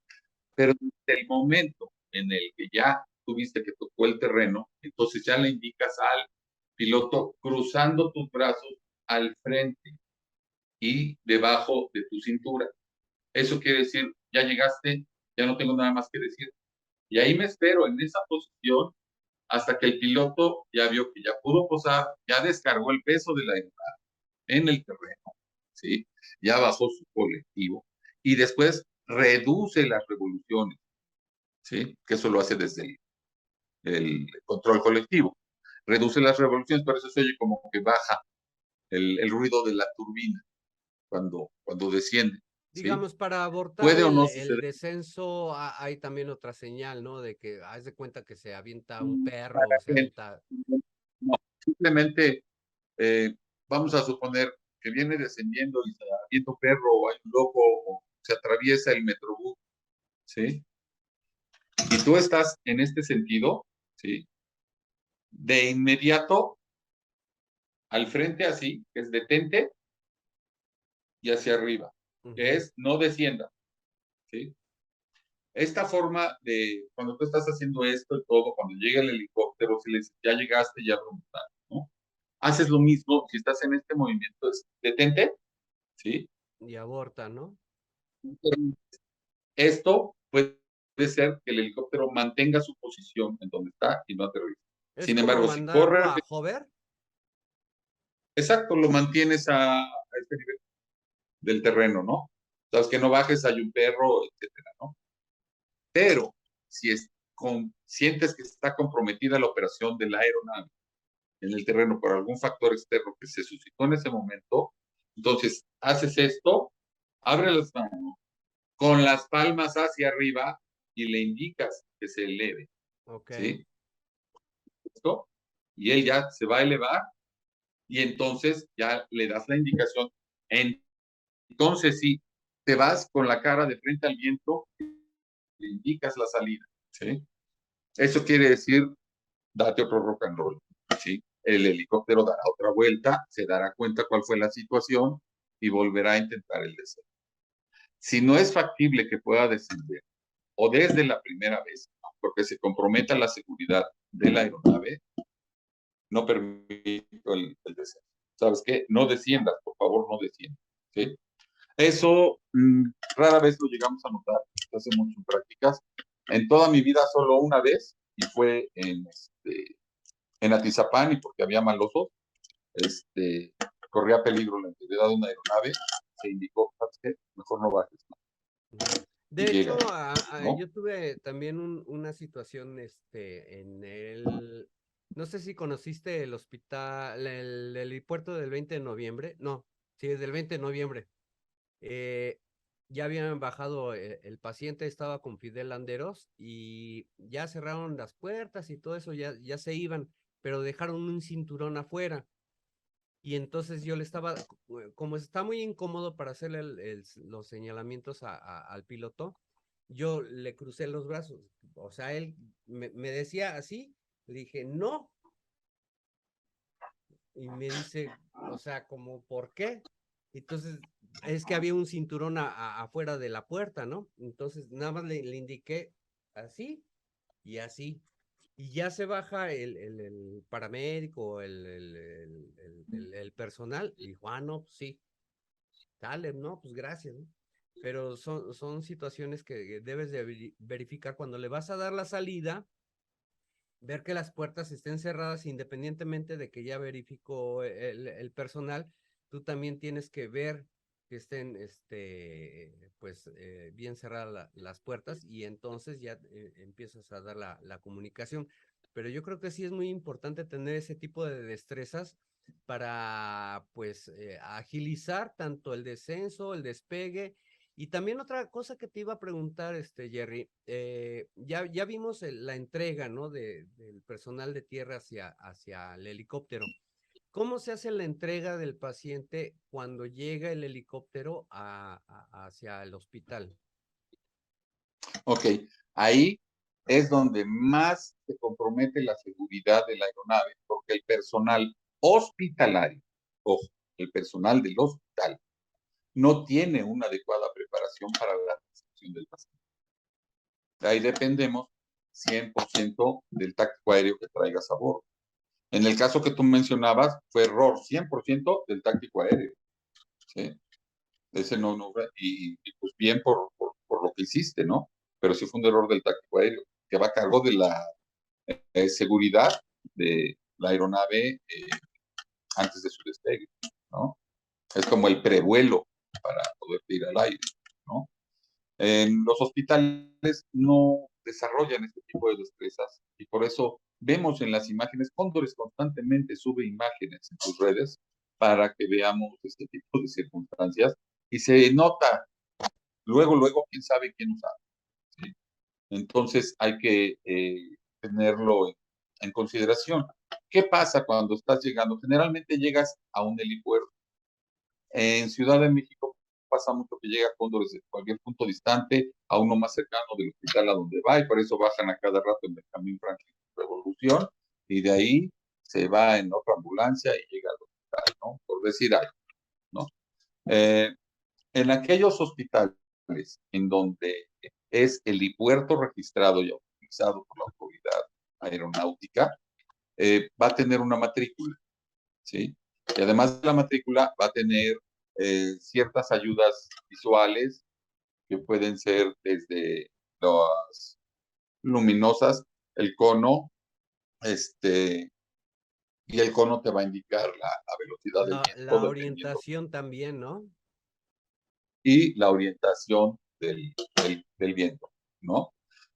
Pero desde el momento en el que ya tuviste que tocó el terreno, entonces ya le indicas al piloto cruzando tus brazos al frente y debajo de tu cintura. Eso quiere decir, ya llegaste, ya no tengo nada más que decir. Y ahí me espero en esa posición hasta que el piloto ya vio que ya pudo posar, ya descargó el peso de la aeronave en el terreno, ¿sí? Ya bajó su colectivo y después reduce las revoluciones, ¿sí? Que eso lo hace desde el control colectivo. Reduce las revoluciones, por eso se oye como que baja el ruido de la turbina cuando desciende, ¿sí? Digamos, para abortar Puede o no el suceder. descenso, hay también otra señal, ¿no? De que haz de cuenta que se avienta un perro o se avienta. No, simplemente vamos a suponer que viene descendiendo y se avienta un perro o hay un loco o se atraviesa el metrobús, ¿sí? Y tú estás en este sentido, ¿sí? De inmediato al frente así, que es detente y hacia arriba, que Ujú. es no descienda, ¿sí? Esta forma de, cuando tú estás haciendo esto y todo, cuando llega el helicóptero, si le dices, ya llegaste, ya preguntaste, ¿no? Haces lo mismo, si estás en este movimiento, es detente, ¿sí? Y aborta, ¿no? Esto puede ser que el helicóptero mantenga su posición en donde está y no aterrice. Es Sin como embargo, si corre, mandarlo a hover. exacto, lo mantienes a este nivel del terreno, ¿no? Sabes que no bajes, hay un perro, etcétera, ¿no? Pero si sientes que está comprometida la operación de la aeronave en el terreno por algún factor externo que se suscitó en ese momento, entonces haces esto, abre las manos con las palmas hacia arriba y le indicas que se eleve, Ok. ¿sí? ¿Esto? Y él ya se va a elevar y entonces ya le das la indicación. Entonces sí, te vas con la cara de frente al viento, le indicas la salida, ¿sí? Eso quiere decir, date otro rock and roll, ¿sí? el helicóptero dará otra vuelta, se dará cuenta cuál fue la situación y volverá a intentar el descenso. Si no es factible que pueda descender o desde la primera vez, porque se comprometa la seguridad de la aeronave, no permito el descenso. ¿Sabes qué? No desciendas, por favor, no desciendas. ¿Sí? Eso rara vez lo llegamos a notar, hace mucho en prácticas. En toda mi vida solo una vez, y fue en Atizapán, y porque había malosos, corría peligro la integridad de una aeronave, se indicó, ¿sabes qué? Mejor no bajes. De Y hecho, llega, ¿no? yo tuve también una situación en no sé si conociste el hospital, el helipuerto del 20 de noviembre, no, sí, es del 20 de noviembre. Eh, ya habían bajado el paciente, estaba con Fidel Landeros y ya cerraron las puertas y todo eso, ya se iban, pero dejaron un cinturón afuera. Y entonces yo le estaba, como está muy incómodo para hacerle los señalamientos al piloto, yo le crucé los brazos. O sea, él me decía así, le dije, no. Y me dice, o sea, como, ¿por qué? Entonces, es que había un cinturón afuera de la puerta, ¿no? Entonces, nada más le indiqué así y así. Y ya se baja el paramédico, el personal, y dijo, ah, no, pues sí, dale, no, pues gracias, ¿no? Pero son situaciones que debes de verificar cuando le vas a dar la salida, ver que las puertas estén cerradas independientemente de que ya verificó el personal, tú también tienes que ver que estén, pues, bien cerradas las puertas y entonces ya empiezas a dar la comunicación. Pero yo creo que sí es muy importante tener ese tipo de destrezas para, pues, agilizar tanto el descenso, el despegue. Y también otra cosa que te iba a preguntar, Jerry, ya vimos la entrega, ¿no? Del personal de tierra hacia el helicóptero. ¿Cómo se hace la entrega del paciente cuando llega el helicóptero hacia el hospital? Ok, ahí es donde más se compromete la seguridad de la aeronave, porque el personal hospitalario, ojo, el personal del hospital, no tiene una adecuada preparación para la recepción del paciente. Ahí dependemos 100% del táctico aéreo que traigas a bordo. En el caso que tú mencionabas, fue error 100% del táctico aéreo. ¿Sí? Ese no, y pues bien por lo que hiciste, ¿no? Pero sí fue un error del táctico aéreo, que va a cargo de la seguridad de la aeronave antes de su despegue, ¿no? Es como el prevuelo para poder ir al aire, ¿no? En los hospitales no desarrollan este tipo de destrezas y por eso vemos en las imágenes, Cóndores constantemente sube imágenes en sus redes para que veamos este tipo de circunstancias y se nota luego, quién sabe quién usaba. ¿Sí? Entonces hay que tenerlo en consideración. ¿Qué pasa cuando estás llegando? Generalmente llegas a un helipuerto. En Ciudad de México pasa mucho que llega Cóndor desde cualquier punto distante a uno más cercano del hospital a donde va, y por eso bajan a cada rato en Benjamín Franklin Revolución, y de ahí se va en otra ambulancia y llega al hospital, ¿no? Por decir algo, ¿no? Eh, en aquellos hospitales en donde es el helipuerto registrado y autorizado por la autoridad aeronáutica, va a tener una matrícula, ¿sí? Y además de la matrícula va a tener ciertas ayudas visuales que pueden ser desde las luminosas, el cono, y el cono te va a indicar la velocidad del viento La dependiendo orientación también, ¿no? y la orientación del viento, ¿no?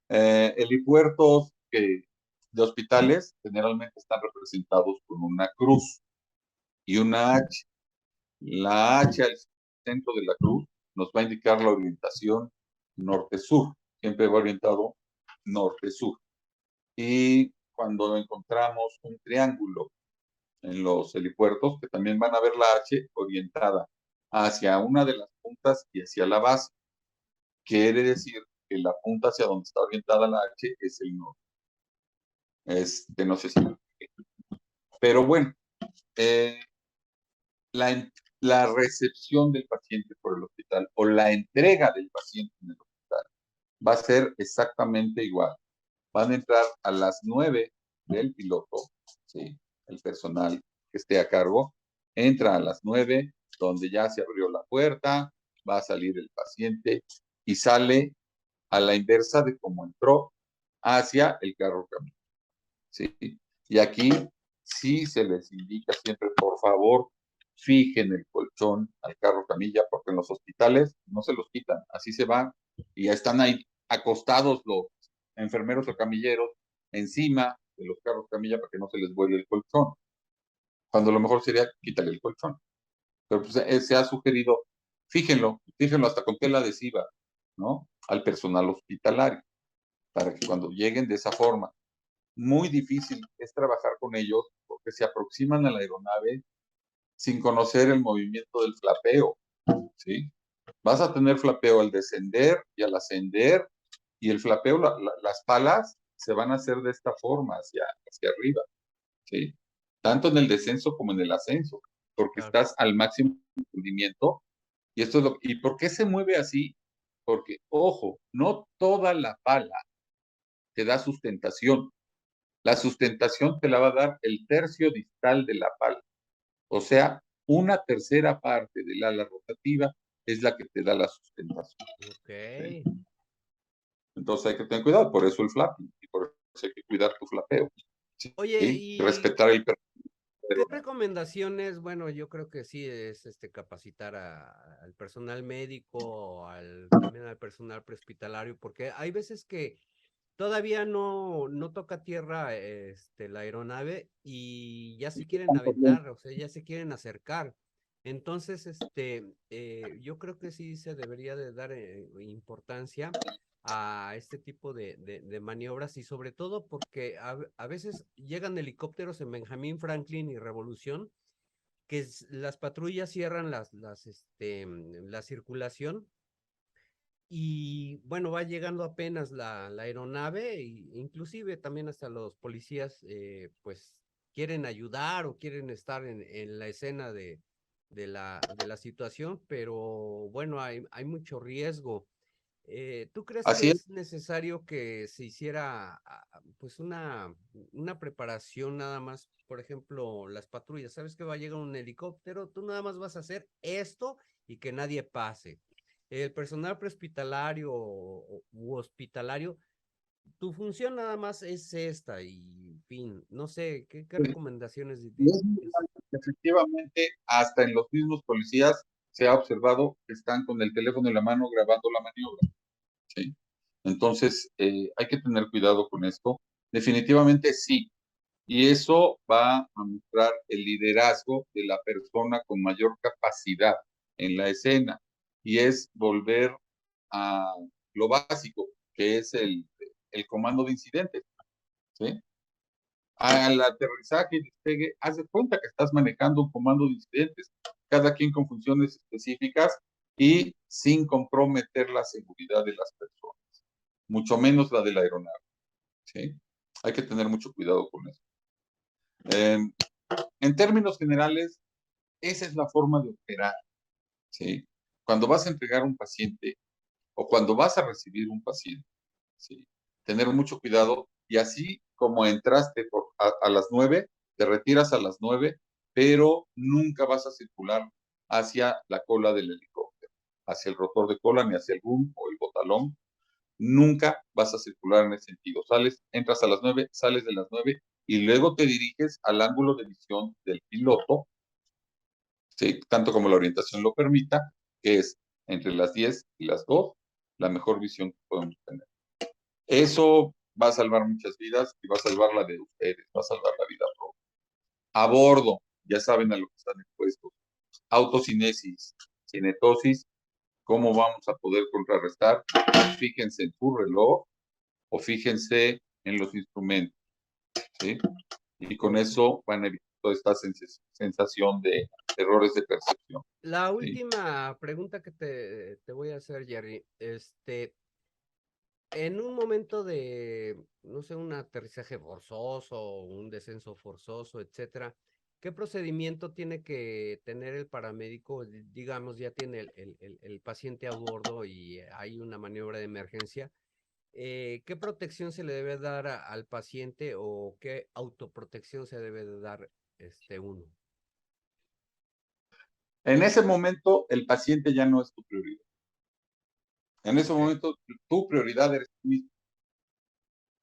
Helipuertos de hospitales generalmente están representados con una cruz y una H. La H al centro de la cruz nos va a indicar la orientación norte-sur, siempre va orientado norte-sur. Y cuando encontramos un triángulo en los helipuertos, que también van a ver la H orientada hacia una de las puntas y hacia la base, quiere decir que la punta hacia donde está orientada la H es el norte. No sé si Pero bueno, eh, la recepción del paciente por el hospital o la entrega del paciente en el hospital va a ser exactamente igual. Van a entrar a las 9 del piloto, ¿sí? El personal que esté a cargo entra a las 9, donde ya se abrió la puerta, va a salir el paciente y sale a la inversa de cómo entró hacia el carro camino, ¿sí? Y aquí sí se les indica siempre, por favor, fijen el colchón al carro camilla, porque en los hospitales no se los quitan, así se van y ya están ahí acostados los enfermeros o camilleros encima de los carros camilla para que no se les vuele el colchón, cuando lo mejor sería quitarle el colchón. Pero pues, se ha sugerido, fíjenlo hasta con tela adhesiva, ¿no? Al personal hospitalario, para que cuando lleguen de esa forma, muy difícil es trabajar con ellos porque se aproximan a la aeronave sin conocer el movimiento del flapeo, ¿sí? Vas a tener flapeo al descender y al ascender, y el flapeo, las palas se van a hacer de esta forma, hacia arriba, ¿sí? Tanto en el descenso como en el ascenso, porque Claro. estás al máximo rendimiento, y esto es ¿y por qué se mueve así? Porque, ojo, no toda la pala te da sustentación. La sustentación te la va a dar el tercio distal de la pala. O sea, una tercera parte del ala rotativa es la que te da la sustentación. Ok. ¿Sí? Entonces hay que tener cuidado, por eso el flapping, y por eso hay que cuidar tu flapeo. ¿Sí? Oye, ¿y Respetar el qué perfil. recomendaciones? Bueno, yo creo que sí es capacitar al personal médico, también al personal prehospitalario, porque hay veces que todavía no toca tierra la aeronave y ya se quieren aventar, o sea, ya se quieren acercar. Entonces, yo creo que sí se debería de dar importancia a este tipo de maniobras y sobre todo porque a veces llegan helicópteros en Benjamín Franklin y Revolución, que las patrullas cierran la circulación y bueno, va llegando apenas la aeronave, e inclusive también hasta los policías, pues quieren ayudar o quieren estar en la escena de la situación, pero bueno, hay mucho riesgo. ¿Tú crees que Así es. es necesario que se hiciera pues una preparación nada más? Por ejemplo, las patrullas, ¿sabes que va a llegar un helicóptero? Tú nada más vas a hacer esto y que nadie pase. El personal prehospitalario u hospitalario, tu función nada más es esta y fin, no sé, ¿qué recomendaciones Y es muy es? mal, efectivamente, hasta en los mismos policías se ha observado que están con el teléfono en la mano grabando la maniobra. ¿Sí? Entonces, hay que tener cuidado con esto. Definitivamente sí. Y eso va a mostrar el liderazgo de la persona con mayor capacidad en la escena. Y es volver a lo básico, que es el comando de incidentes. ¿Sí? Al aterrizaje y despegue, haz de cuenta que estás manejando un comando de incidentes, cada quien con funciones específicas y sin comprometer la seguridad de las personas, mucho menos la de la aeronave. ¿Sí? Hay que tener mucho cuidado con eso. En términos generales, esa es la forma de operar. ¿Sí? Cuando vas a entregar un paciente o cuando vas a recibir un paciente, ¿sí? Tener mucho cuidado y así como entraste a las 9, te retiras a las 9, pero nunca vas a circular hacia la cola del helicóptero, hacia el rotor de cola, ni hacia el boom o el botalón. Nunca vas a circular en ese sentido. Entras a las 9, sales de las 9 y luego te diriges al ángulo de visión del piloto, ¿sí? Tanto como la orientación lo permita, que es entre las 10 y las 2, la mejor visión que podemos tener. Eso va a salvar muchas vidas y va a salvar la de ustedes, va a salvar la vida propia. A bordo, ya saben a lo que están expuestos. Autocinesis, cinetosis, ¿cómo vamos a poder contrarrestar? Fíjense en su reloj o fíjense en los instrumentos, ¿sí? Y con eso van a evitar toda esta sensación de errores de percepción. La ¿Sí? última pregunta que te voy a hacer, Jerry, en un momento de, no sé, un aterrizaje forzoso, un descenso forzoso, etcétera, ¿qué procedimiento tiene que tener el paramédico? Digamos, ya tiene el paciente a bordo y hay una maniobra de emergencia. ¿Qué protección se le debe dar al paciente o qué autoprotección se debe de dar uno? En ese momento, el paciente ya no es tu prioridad. En ese Ok, momento, tu prioridad eres tú mismo.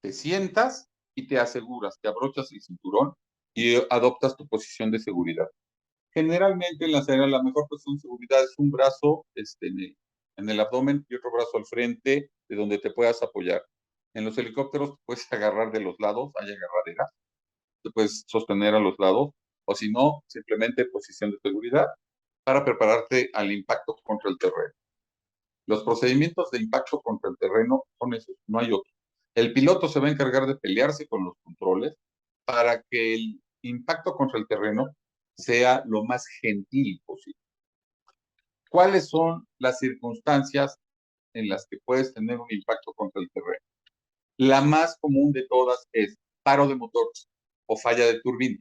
Te sientas y te aseguras, te abrochas el cinturón y adoptas tu posición de seguridad. Generalmente en las aéreas la mejor posición de seguridad es un brazo en el abdomen y otro brazo al frente de donde te puedas apoyar. En los helicópteros te puedes agarrar de los lados, hay agarradera, te puedes sostener a los lados, o si no, simplemente posición de seguridad para prepararte al impacto contra el terreno. Los procedimientos de impacto contra el terreno son esos, no hay otro. El piloto se va a encargar de pelearse con los controles para que el impacto contra el terreno sea lo más gentil posible. ¿Cuáles son las circunstancias en las que puedes tener un impacto contra el terreno? La más común de todas es paro de motor o falla de turbina.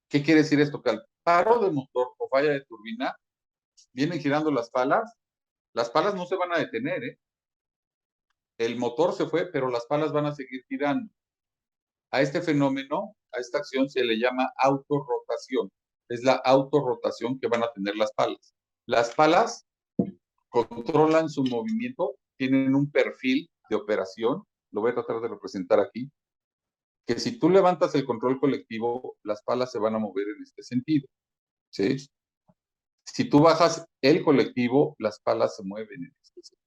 ¿Qué quiere decir esto? Que al paro de motor o falla de turbina vienen girando las palas no se van a detener, ¿eh? El motor se fue, pero las palas van a seguir girando. A este fenómeno, a esta acción se le llama autorrotación. Es la autorrotación que van a tener las palas. Las palas controlan su movimiento, tienen un perfil de operación, lo voy a tratar de representar aquí, que si tú levantas el control colectivo, las palas se van a mover en este sentido, ¿sí? Si tú bajas el colectivo, las palas se mueven en este sentido.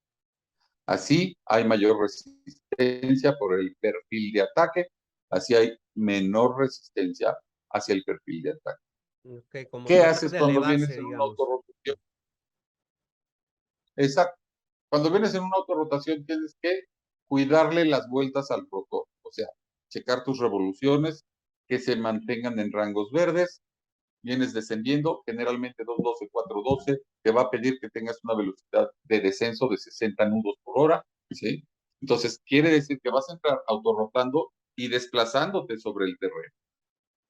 Así hay mayor resistencia por el perfil de ataque, así hay menor resistencia hacia el perfil de ataque. ok, como ¿Qué tratar haces de cuando elevarse, vienes en una digamos. autorrotación? Exacto. Cuando vienes en una autorrotación tienes que cuidarle las vueltas al rotor, o sea, checar tus revoluciones, que se mantengan en rangos verdes, vienes descendiendo, generalmente 212, 412, te va a pedir que tengas una velocidad de descenso de 60 nudos por hora, ¿sí? Entonces, quiere decir que vas a entrar autorrotando y desplazándote sobre el terreno,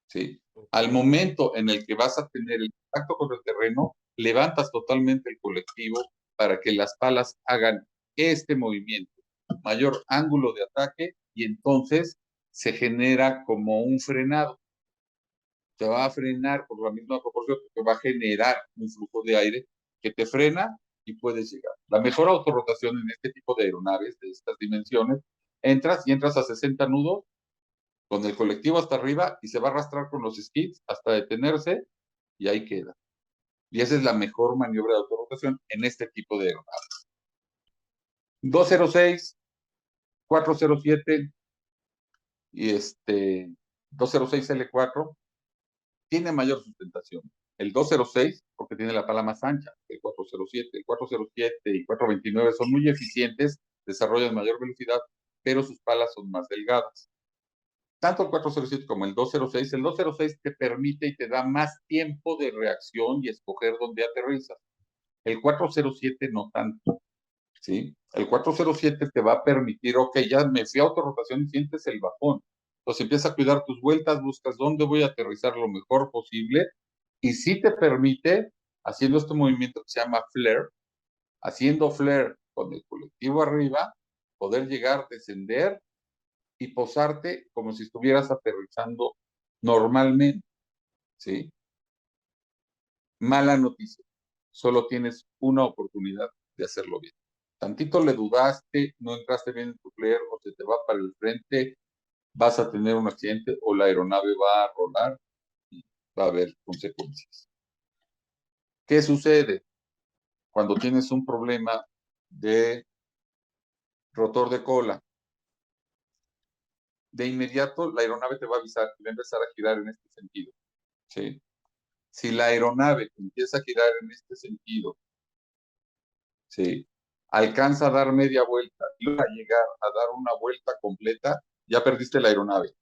¿sí? Ok, Al momento en el que vas a tener el impacto con el terreno, levantas totalmente el colectivo para que las palas hagan este movimiento, mayor ángulo de ataque y entonces se genera como un frenado. Te va a frenar por la misma proporción que va a generar un flujo de aire que te frena y puedes llegar. La mejor autorrotación en este tipo de aeronaves de estas dimensiones, entras a 60 nudos con el colectivo hasta arriba y se va a arrastrar con los skids hasta detenerse y ahí queda. Y esa es la mejor maniobra de autorrotación en este tipo de aeronaves. 206, 407 y 206L4 tiene mayor sustentación. El 206, porque tiene la pala más ancha, el 407. El 407 y 429 son muy eficientes, desarrollan mayor velocidad, pero sus palas son más delgadas. Tanto el 407 como el 206 te permite y te da más tiempo de reacción y escoger dónde aterrizas. El 407 no tanto, ¿sí? El 407 te va a permitir, ok, ya me fui a autorrotación y sientes el bajón. Entonces empiezas a cuidar tus vueltas, buscas dónde voy a aterrizar lo mejor posible y sí te permite, haciendo este movimiento que se llama flare, haciendo flare con el colectivo arriba, poder llegar, descender y posarte como si estuvieras aterrizando normalmente, ¿sí? Mala noticia, solo tienes una oportunidad de hacerlo bien. Tantito le dudaste, no entraste bien en tu flare o se te va para el frente, vas a tener un accidente o la aeronave va a rolar y va a haber consecuencias. ¿Qué sucede cuando tienes un problema de rotor de cola? De inmediato la aeronave te va a avisar y va a empezar a girar en este sentido, ¿sí? Si la aeronave empieza a girar en este sentido, ¿sí? Alcanza a dar media vuelta y va a llegar a dar una vuelta completa, ya perdiste la aeronave.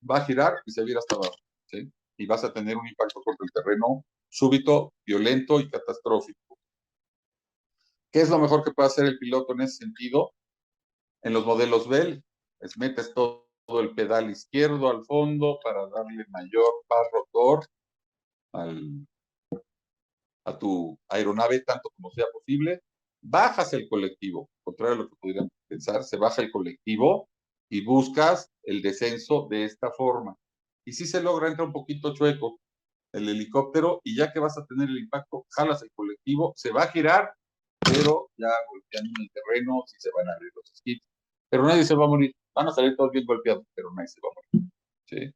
Va a girar y se vira hasta abajo, ¿sí? Y vas a tener un impacto contra el terreno súbito, violento y catastrófico. ¿Qué es lo mejor que puede hacer el piloto en ese sentido? En los modelos Bell, metes todo el pedal izquierdo al fondo para darle mayor paz rotor a tu aeronave tanto como sea posible. Bajas el colectivo, contrario a lo que pudieran pensar, se baja el colectivo y buscas el descenso de esta forma. Y si se logra, entra un poquito chueco el helicóptero y ya que vas a tener el impacto, jalas el colectivo, se va a girar, pero ya golpeando en el terreno, si se van a abrir los esquís. Pero nadie se va a morir. Van a salir todos bien golpeados, pero nadie se va a morir. ¿Sí?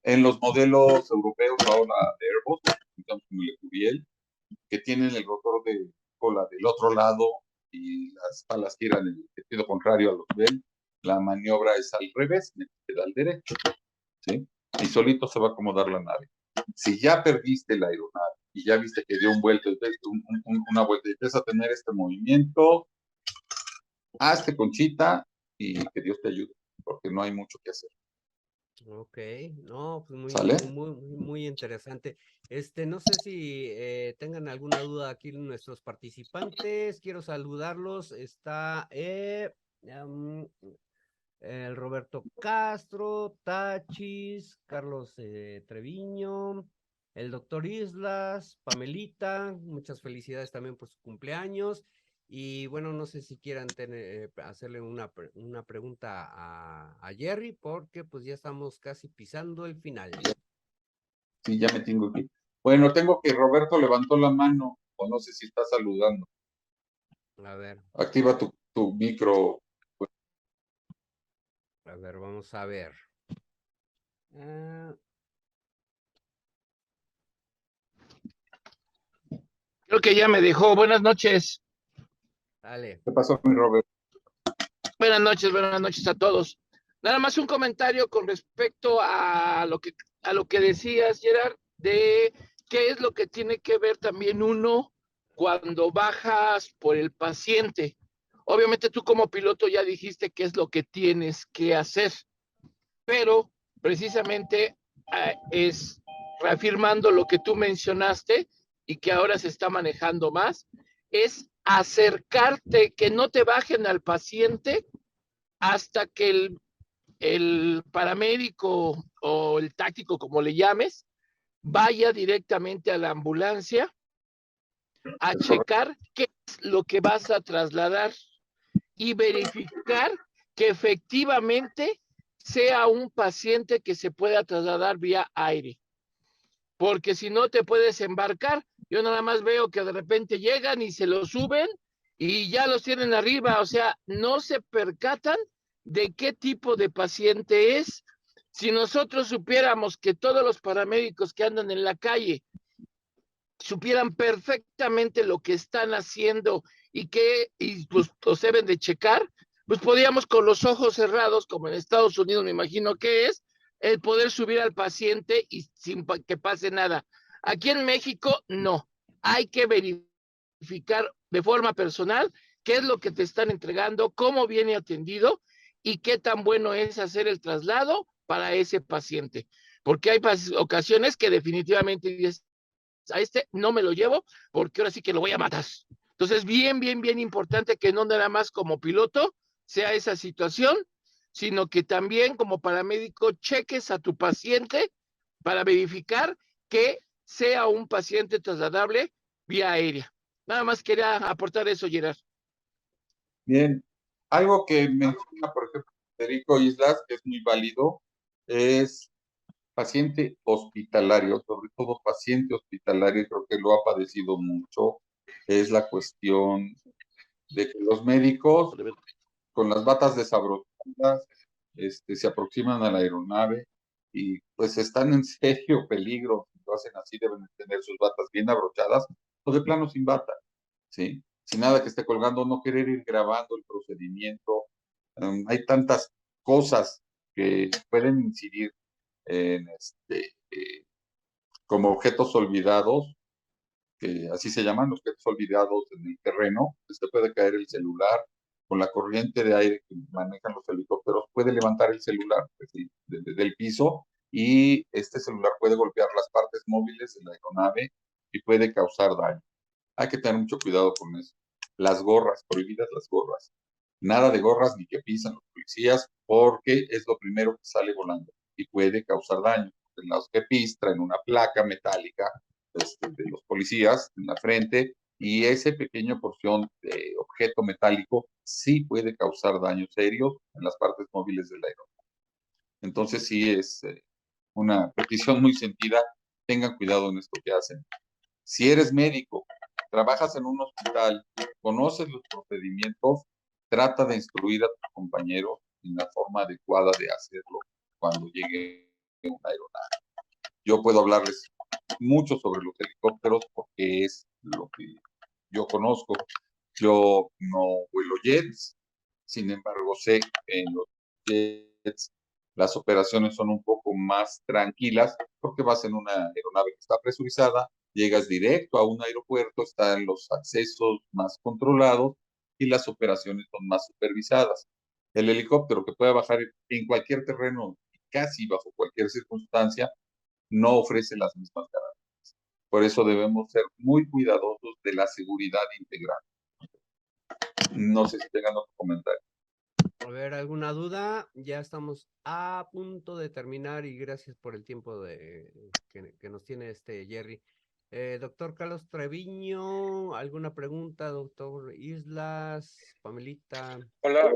En los modelos europeos ahora de Airbus, como el Curiel, que tienen el rotor de cola del otro lado y las palas giran en el sentido contrario a los Bell, la maniobra es al revés, en el pedal derecho, ¿sí? Y solito se va a acomodar la nave. Si ya perdiste la aeronave y ya viste que dio una vuelta y empieza a tener este movimiento, hazte conchita y que Dios te ayude, porque no hay mucho que hacer. Ok, no, pues ¿Sale? muy interesante. No sé si tengan alguna duda aquí nuestros participantes. Quiero saludarlos. Está el Roberto Castro, Tachis, Carlos Treviño, el doctor Islas, Pamelita, muchas felicidades también por su cumpleaños. Y bueno, no sé si quieran hacerle una pregunta a Jerry, porque pues ya estamos casi pisando el final. Sí, ya me tengo que ir. Bueno, tengo que Roberto levantó la mano, o no sé si está saludando. A ver, Activa tu micro. vamos a ver. Ah, Creo que ya me dejó. Buenas noches. dale. ¿Qué pasó, mi Roberto? Buenas noches a todos. Nada más un comentario con respecto a lo que decías, Gerard, de qué es lo que tiene que ver también uno cuando bajas por el paciente. Obviamente tú como piloto ya dijiste qué es lo que tienes que hacer, pero precisamente es reafirmando lo que tú mencionaste y que ahora se está manejando más, es acercarte, que no te bajen al paciente hasta que el paramédico o el táctico, como le llames, vaya directamente a la ambulancia a checar qué es lo que vas a trasladar y verificar que efectivamente sea un paciente que se pueda trasladar vía aire. Porque si no te puedes embarcar, yo nada más veo que de repente llegan y se lo suben y ya los tienen arriba, o sea, no se percatan de qué tipo de paciente es. Si nosotros supiéramos que todos los paramédicos que andan en la calle supieran perfectamente lo que están haciendo y pues los deben de checar, pues podríamos con los ojos cerrados, como en Estados Unidos me imagino que es, el poder subir al paciente y sin que pase nada. Aquí en México no, hay que verificar de forma personal qué es lo que te están entregando, cómo viene atendido y qué tan bueno es hacer el traslado para ese paciente. Porque hay ocasiones que definitivamente dices, a este no me lo llevo porque ahora sí que lo voy a matar. Entonces, bien importante que no nada más como piloto sea esa situación, sino que también como paramédico cheques a tu paciente para verificar que sea un paciente trasladable vía aérea. Nada más quería aportar eso, Gerard. Bien. Algo que menciona, por ejemplo, Federico Islas, que es muy válido, es paciente hospitalario, sobre todo paciente hospitalario, creo que lo ha padecido mucho, es la cuestión de que los médicos con las batas desabrochadas se aproximan a la aeronave y pues están en serio peligro. Si lo hacen así, deben tener sus batas bien abrochadas o de plano sin bata, ¿sí? Sin nada que esté colgando, no querer ir grabando el procedimiento. Hay tantas cosas que pueden incidir en como objetos olvidados, que así se llaman, objetos olvidados en el terreno. Se puede caer el celular, con la corriente de aire que manejan los helicópteros, puede levantar el celular del piso y este celular puede golpear las partes móviles de la aeronave y puede causar daño. Hay que tener mucho cuidado con eso. Las gorras, prohibidas las gorras. Nada de gorras ni que pisan los policías, porque es lo primero que sale volando y puede causar daño. Los que traen una placa metálica de los policías en la frente, y ese pequeño porción de objeto metálico sí puede causar daño serio en las partes móviles del aeronave. Entonces sí es una petición muy sentida, tengan cuidado en esto que hacen. Si eres médico, trabajas en un hospital, conoces los procedimientos, trata de instruir a tus compañeros en la forma adecuada de hacerlo cuando llegue una aeronave. Yo puedo hablarles mucho sobre los helicópteros porque es lo que yo conozco. Yo no vuelo jets, sin embargo sé que en los jets las operaciones son un poco más tranquilas porque vas en una aeronave que está presurizada, llegas directo a un aeropuerto, están los accesos más controlados y las operaciones son más supervisadas. El helicóptero, que puede bajar en cualquier terreno, casi bajo cualquier circunstancia, no ofrece las mismas garantías. Por eso debemos ser muy cuidadosos de la seguridad integral. No sé si tengan otro comentario. A ver, ¿alguna duda? Ya estamos a punto de terminar y gracias por el tiempo que nos tiene Jerry. Doctor Carlos Treviño, ¿alguna pregunta? Doctor Islas, Pamelita. Hola,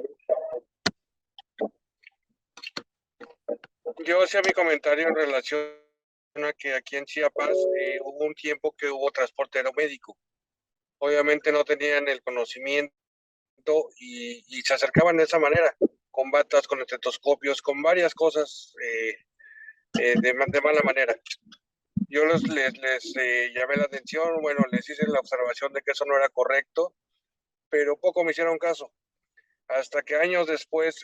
yo hacía mi comentario en relación a que aquí en Chiapas hubo un tiempo que hubo transporte aeromédico. Obviamente no tenían el conocimiento y se acercaban de esa manera, con batas, con estetoscopios, con varias cosas de mala manera. Yo les llamé la atención, bueno, les hice la observación de que eso no era correcto, pero poco me hicieron caso. Hasta que años después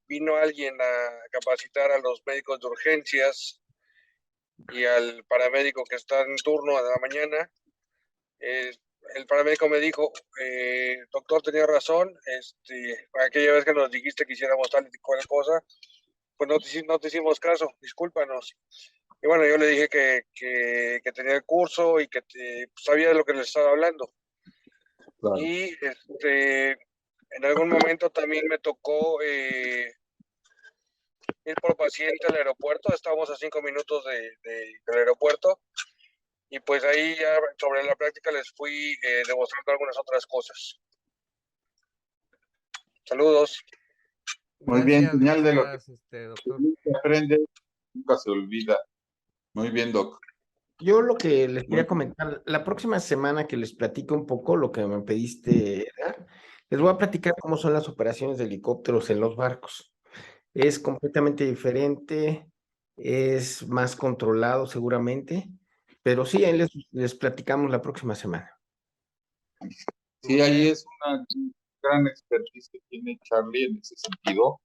vino alguien a capacitar a los médicos de urgencias y al paramédico que está en turno de la mañana. El paramédico me dijo, doctor, tenía razón, aquella vez que nos dijiste que hiciéramos tal y cual cosa, pues no te hicimos caso, discúlpanos. Y bueno, yo le dije que tenía el curso y que sabía de lo que les estaba hablando. Claro. Y en algún momento también me tocó ir por paciente al aeropuerto, estábamos a 5 minutos del aeropuerto, y pues ahí ya sobre la práctica les fui demostrando algunas otras cosas. Saludos. Muy bien, Gracias, señal de lo que doctor. se aprende, nunca se olvida. Muy bien, Doc. Yo lo que les Muy quería comentar, la próxima semana que les platico un poco lo que me pediste, Edgar, les voy a platicar cómo son las operaciones de helicópteros en los barcos. Es completamente diferente, es más controlado seguramente, pero sí, ahí les platicamos la próxima semana. Sí, ahí es una gran expertise que tiene Charlie en ese sentido.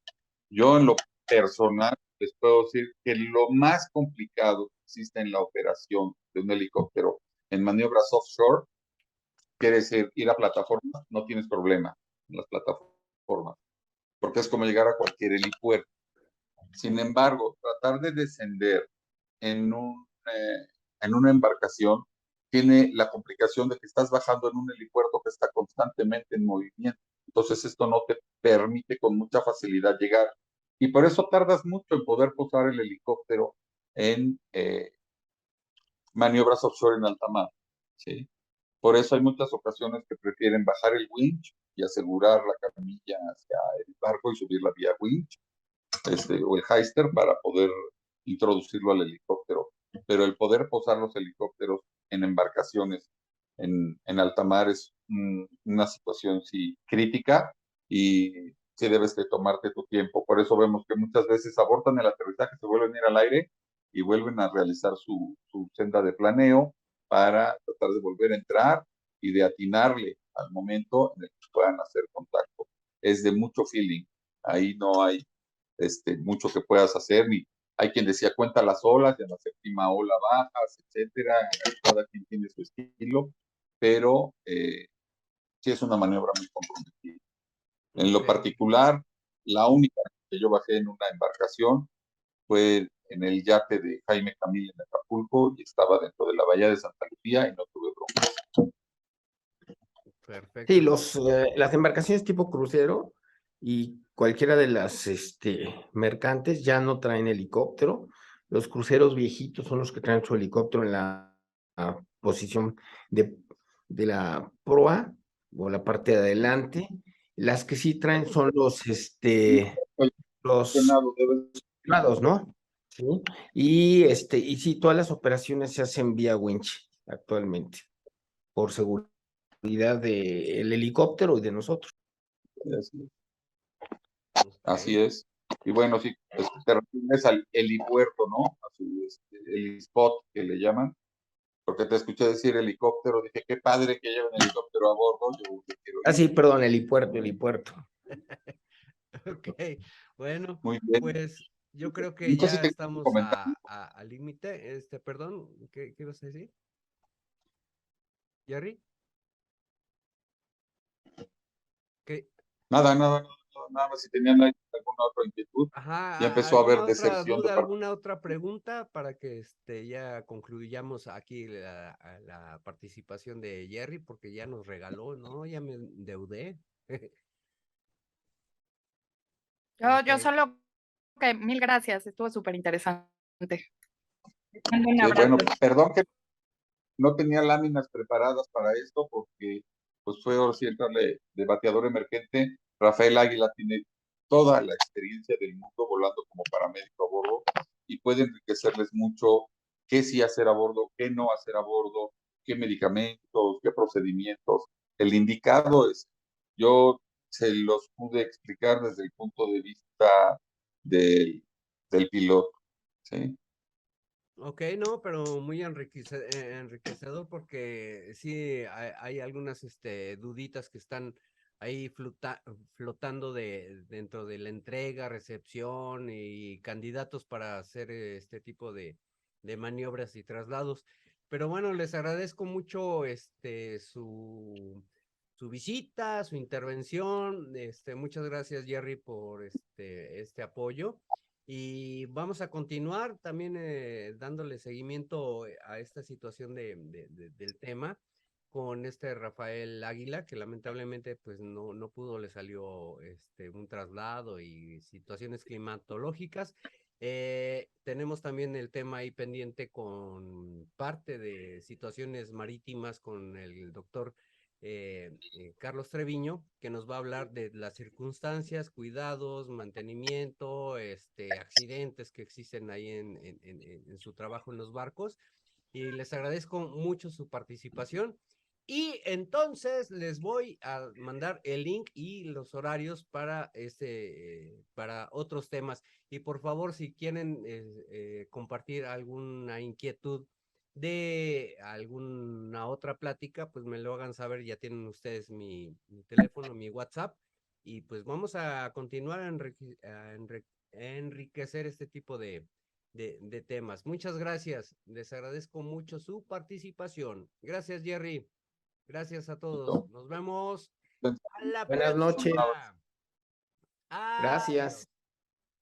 Yo en lo personal les puedo decir que lo más complicado que existe en la operación de un helicóptero en maniobras offshore, quiere decir ir a plataformas, no tienes problema en las plataformas, porque es como llegar a cualquier helipuerto. Sin embargo, tratar de descender en, en una embarcación tiene la complicación de que estás bajando en un helipuerto que está constantemente en movimiento. Entonces esto no te permite con mucha facilidad llegar. Y por eso tardas mucho en poder posar el helicóptero en maniobras offshore en alta mar. ¿Sí? Por eso hay muchas ocasiones que prefieren bajar el winch y asegurar la camilla hacia el barco y subir la vía winch o el heister para poder introducirlo al helicóptero. Pero el poder posar los helicópteros en embarcaciones en alta mar es una situación sí crítica y sí debes de tomarte tu tiempo. Por eso vemos que muchas veces abortan el aterrizaje, se vuelven a ir al aire y vuelven a realizar su senda de planeo para tratar de volver a entrar y de atinarle al momento en el que puedan hacer contacto. Es de mucho feeling. Ahí no hay mucho que puedas hacer, ni hay quien decía cuenta las olas, y a la séptima ola bajas, etcétera, cada quien tiene su estilo, pero sí es una maniobra muy comprometida. En lo particular, la única que yo bajé en una embarcación fue en el yate de Jaime Camil en Acapulco y estaba dentro de la bahía de Santa Lucía y no tuve broncas. Perfecto. Sí, las embarcaciones tipo crucero y cualquiera de las mercantes ya no traen helicóptero. Los cruceros viejitos son los que traen su helicóptero en la posición de, de la proa o la parte de adelante. Las que sí traen son los privados, ¿no? Sí. Y sí, todas las operaciones se hacen vía winch actualmente, por seguridad del helicóptero y de nosotros. Así es. Y bueno, sí, pues, te refieres al helipuerto, ¿no? A su helispot que le llaman, porque te escuché decir helicóptero, dije, qué padre que lleven helicóptero a bordo, yo quiero ir. Sí, perdón, helipuerto. Ok, bueno, Muy bien. pues yo creo que No sé si ya te estamos comentar. al límite. Perdón, ¿qué ibas a decir? ¿Jerry? ¿Qué? Nada más si tenían alguna otra inquietud. Ya Ajá, empezó a haber ¿alguna otra deserción de duda, parte. alguna otra pregunta para que ya concluyamos aquí la participación de Jerry? Porque ya nos regaló, ¿no? Ya me endeudé. Yo Ok. solo que mil gracias, estuvo súper interesante. Un Sí, bueno, abrazo. perdón que no tenía láminas preparadas para esto porque pues fue ahora sí entrarle de bateador emergente. Rafael Águila tiene toda la experiencia del mundo volando como paramédico a bordo y puede enriquecerles mucho qué sí hacer a bordo, qué no hacer a bordo, qué medicamentos, qué procedimientos. El indicado es, yo se los pude explicar desde el punto de vista del, del piloto, ¿sí? Ok, no, pero muy enriquecedor porque sí hay algunas duditas que están ahí flotando dentro de la entrega, recepción y candidatos para hacer este tipo de maniobras y traslados. Pero bueno, les agradezco mucho su visita, su intervención. Muchas gracias, Jerry, por este apoyo. Y vamos a continuar también dándole seguimiento a esta situación del tema con Rafael Águila, que lamentablemente pues no pudo, le salió un traslado y situaciones climatológicas. Tenemos también el tema ahí pendiente con parte de situaciones marítimas con el doctor Carlos Treviño, que nos va a hablar de las circunstancias, cuidados, mantenimiento, accidentes que existen ahí en su trabajo en los barcos. Y les agradezco mucho su participación. Y entonces les voy a mandar el link y los horarios para para otros temas. Y por favor, si quieren compartir alguna inquietud de alguna otra plática, pues me lo hagan saber. Ya tienen ustedes mi teléfono, mi WhatsApp. Y pues vamos a continuar a enriquecer este tipo de temas. Muchas gracias. Les agradezco mucho su participación. Gracias, Jerry. Gracias a todos. Nos vemos a la Buenas noches. próxima. Gracias.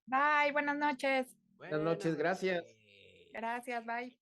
Adiós. Bye, buenas noches. Buenas noches, gracias. Gracias, bye.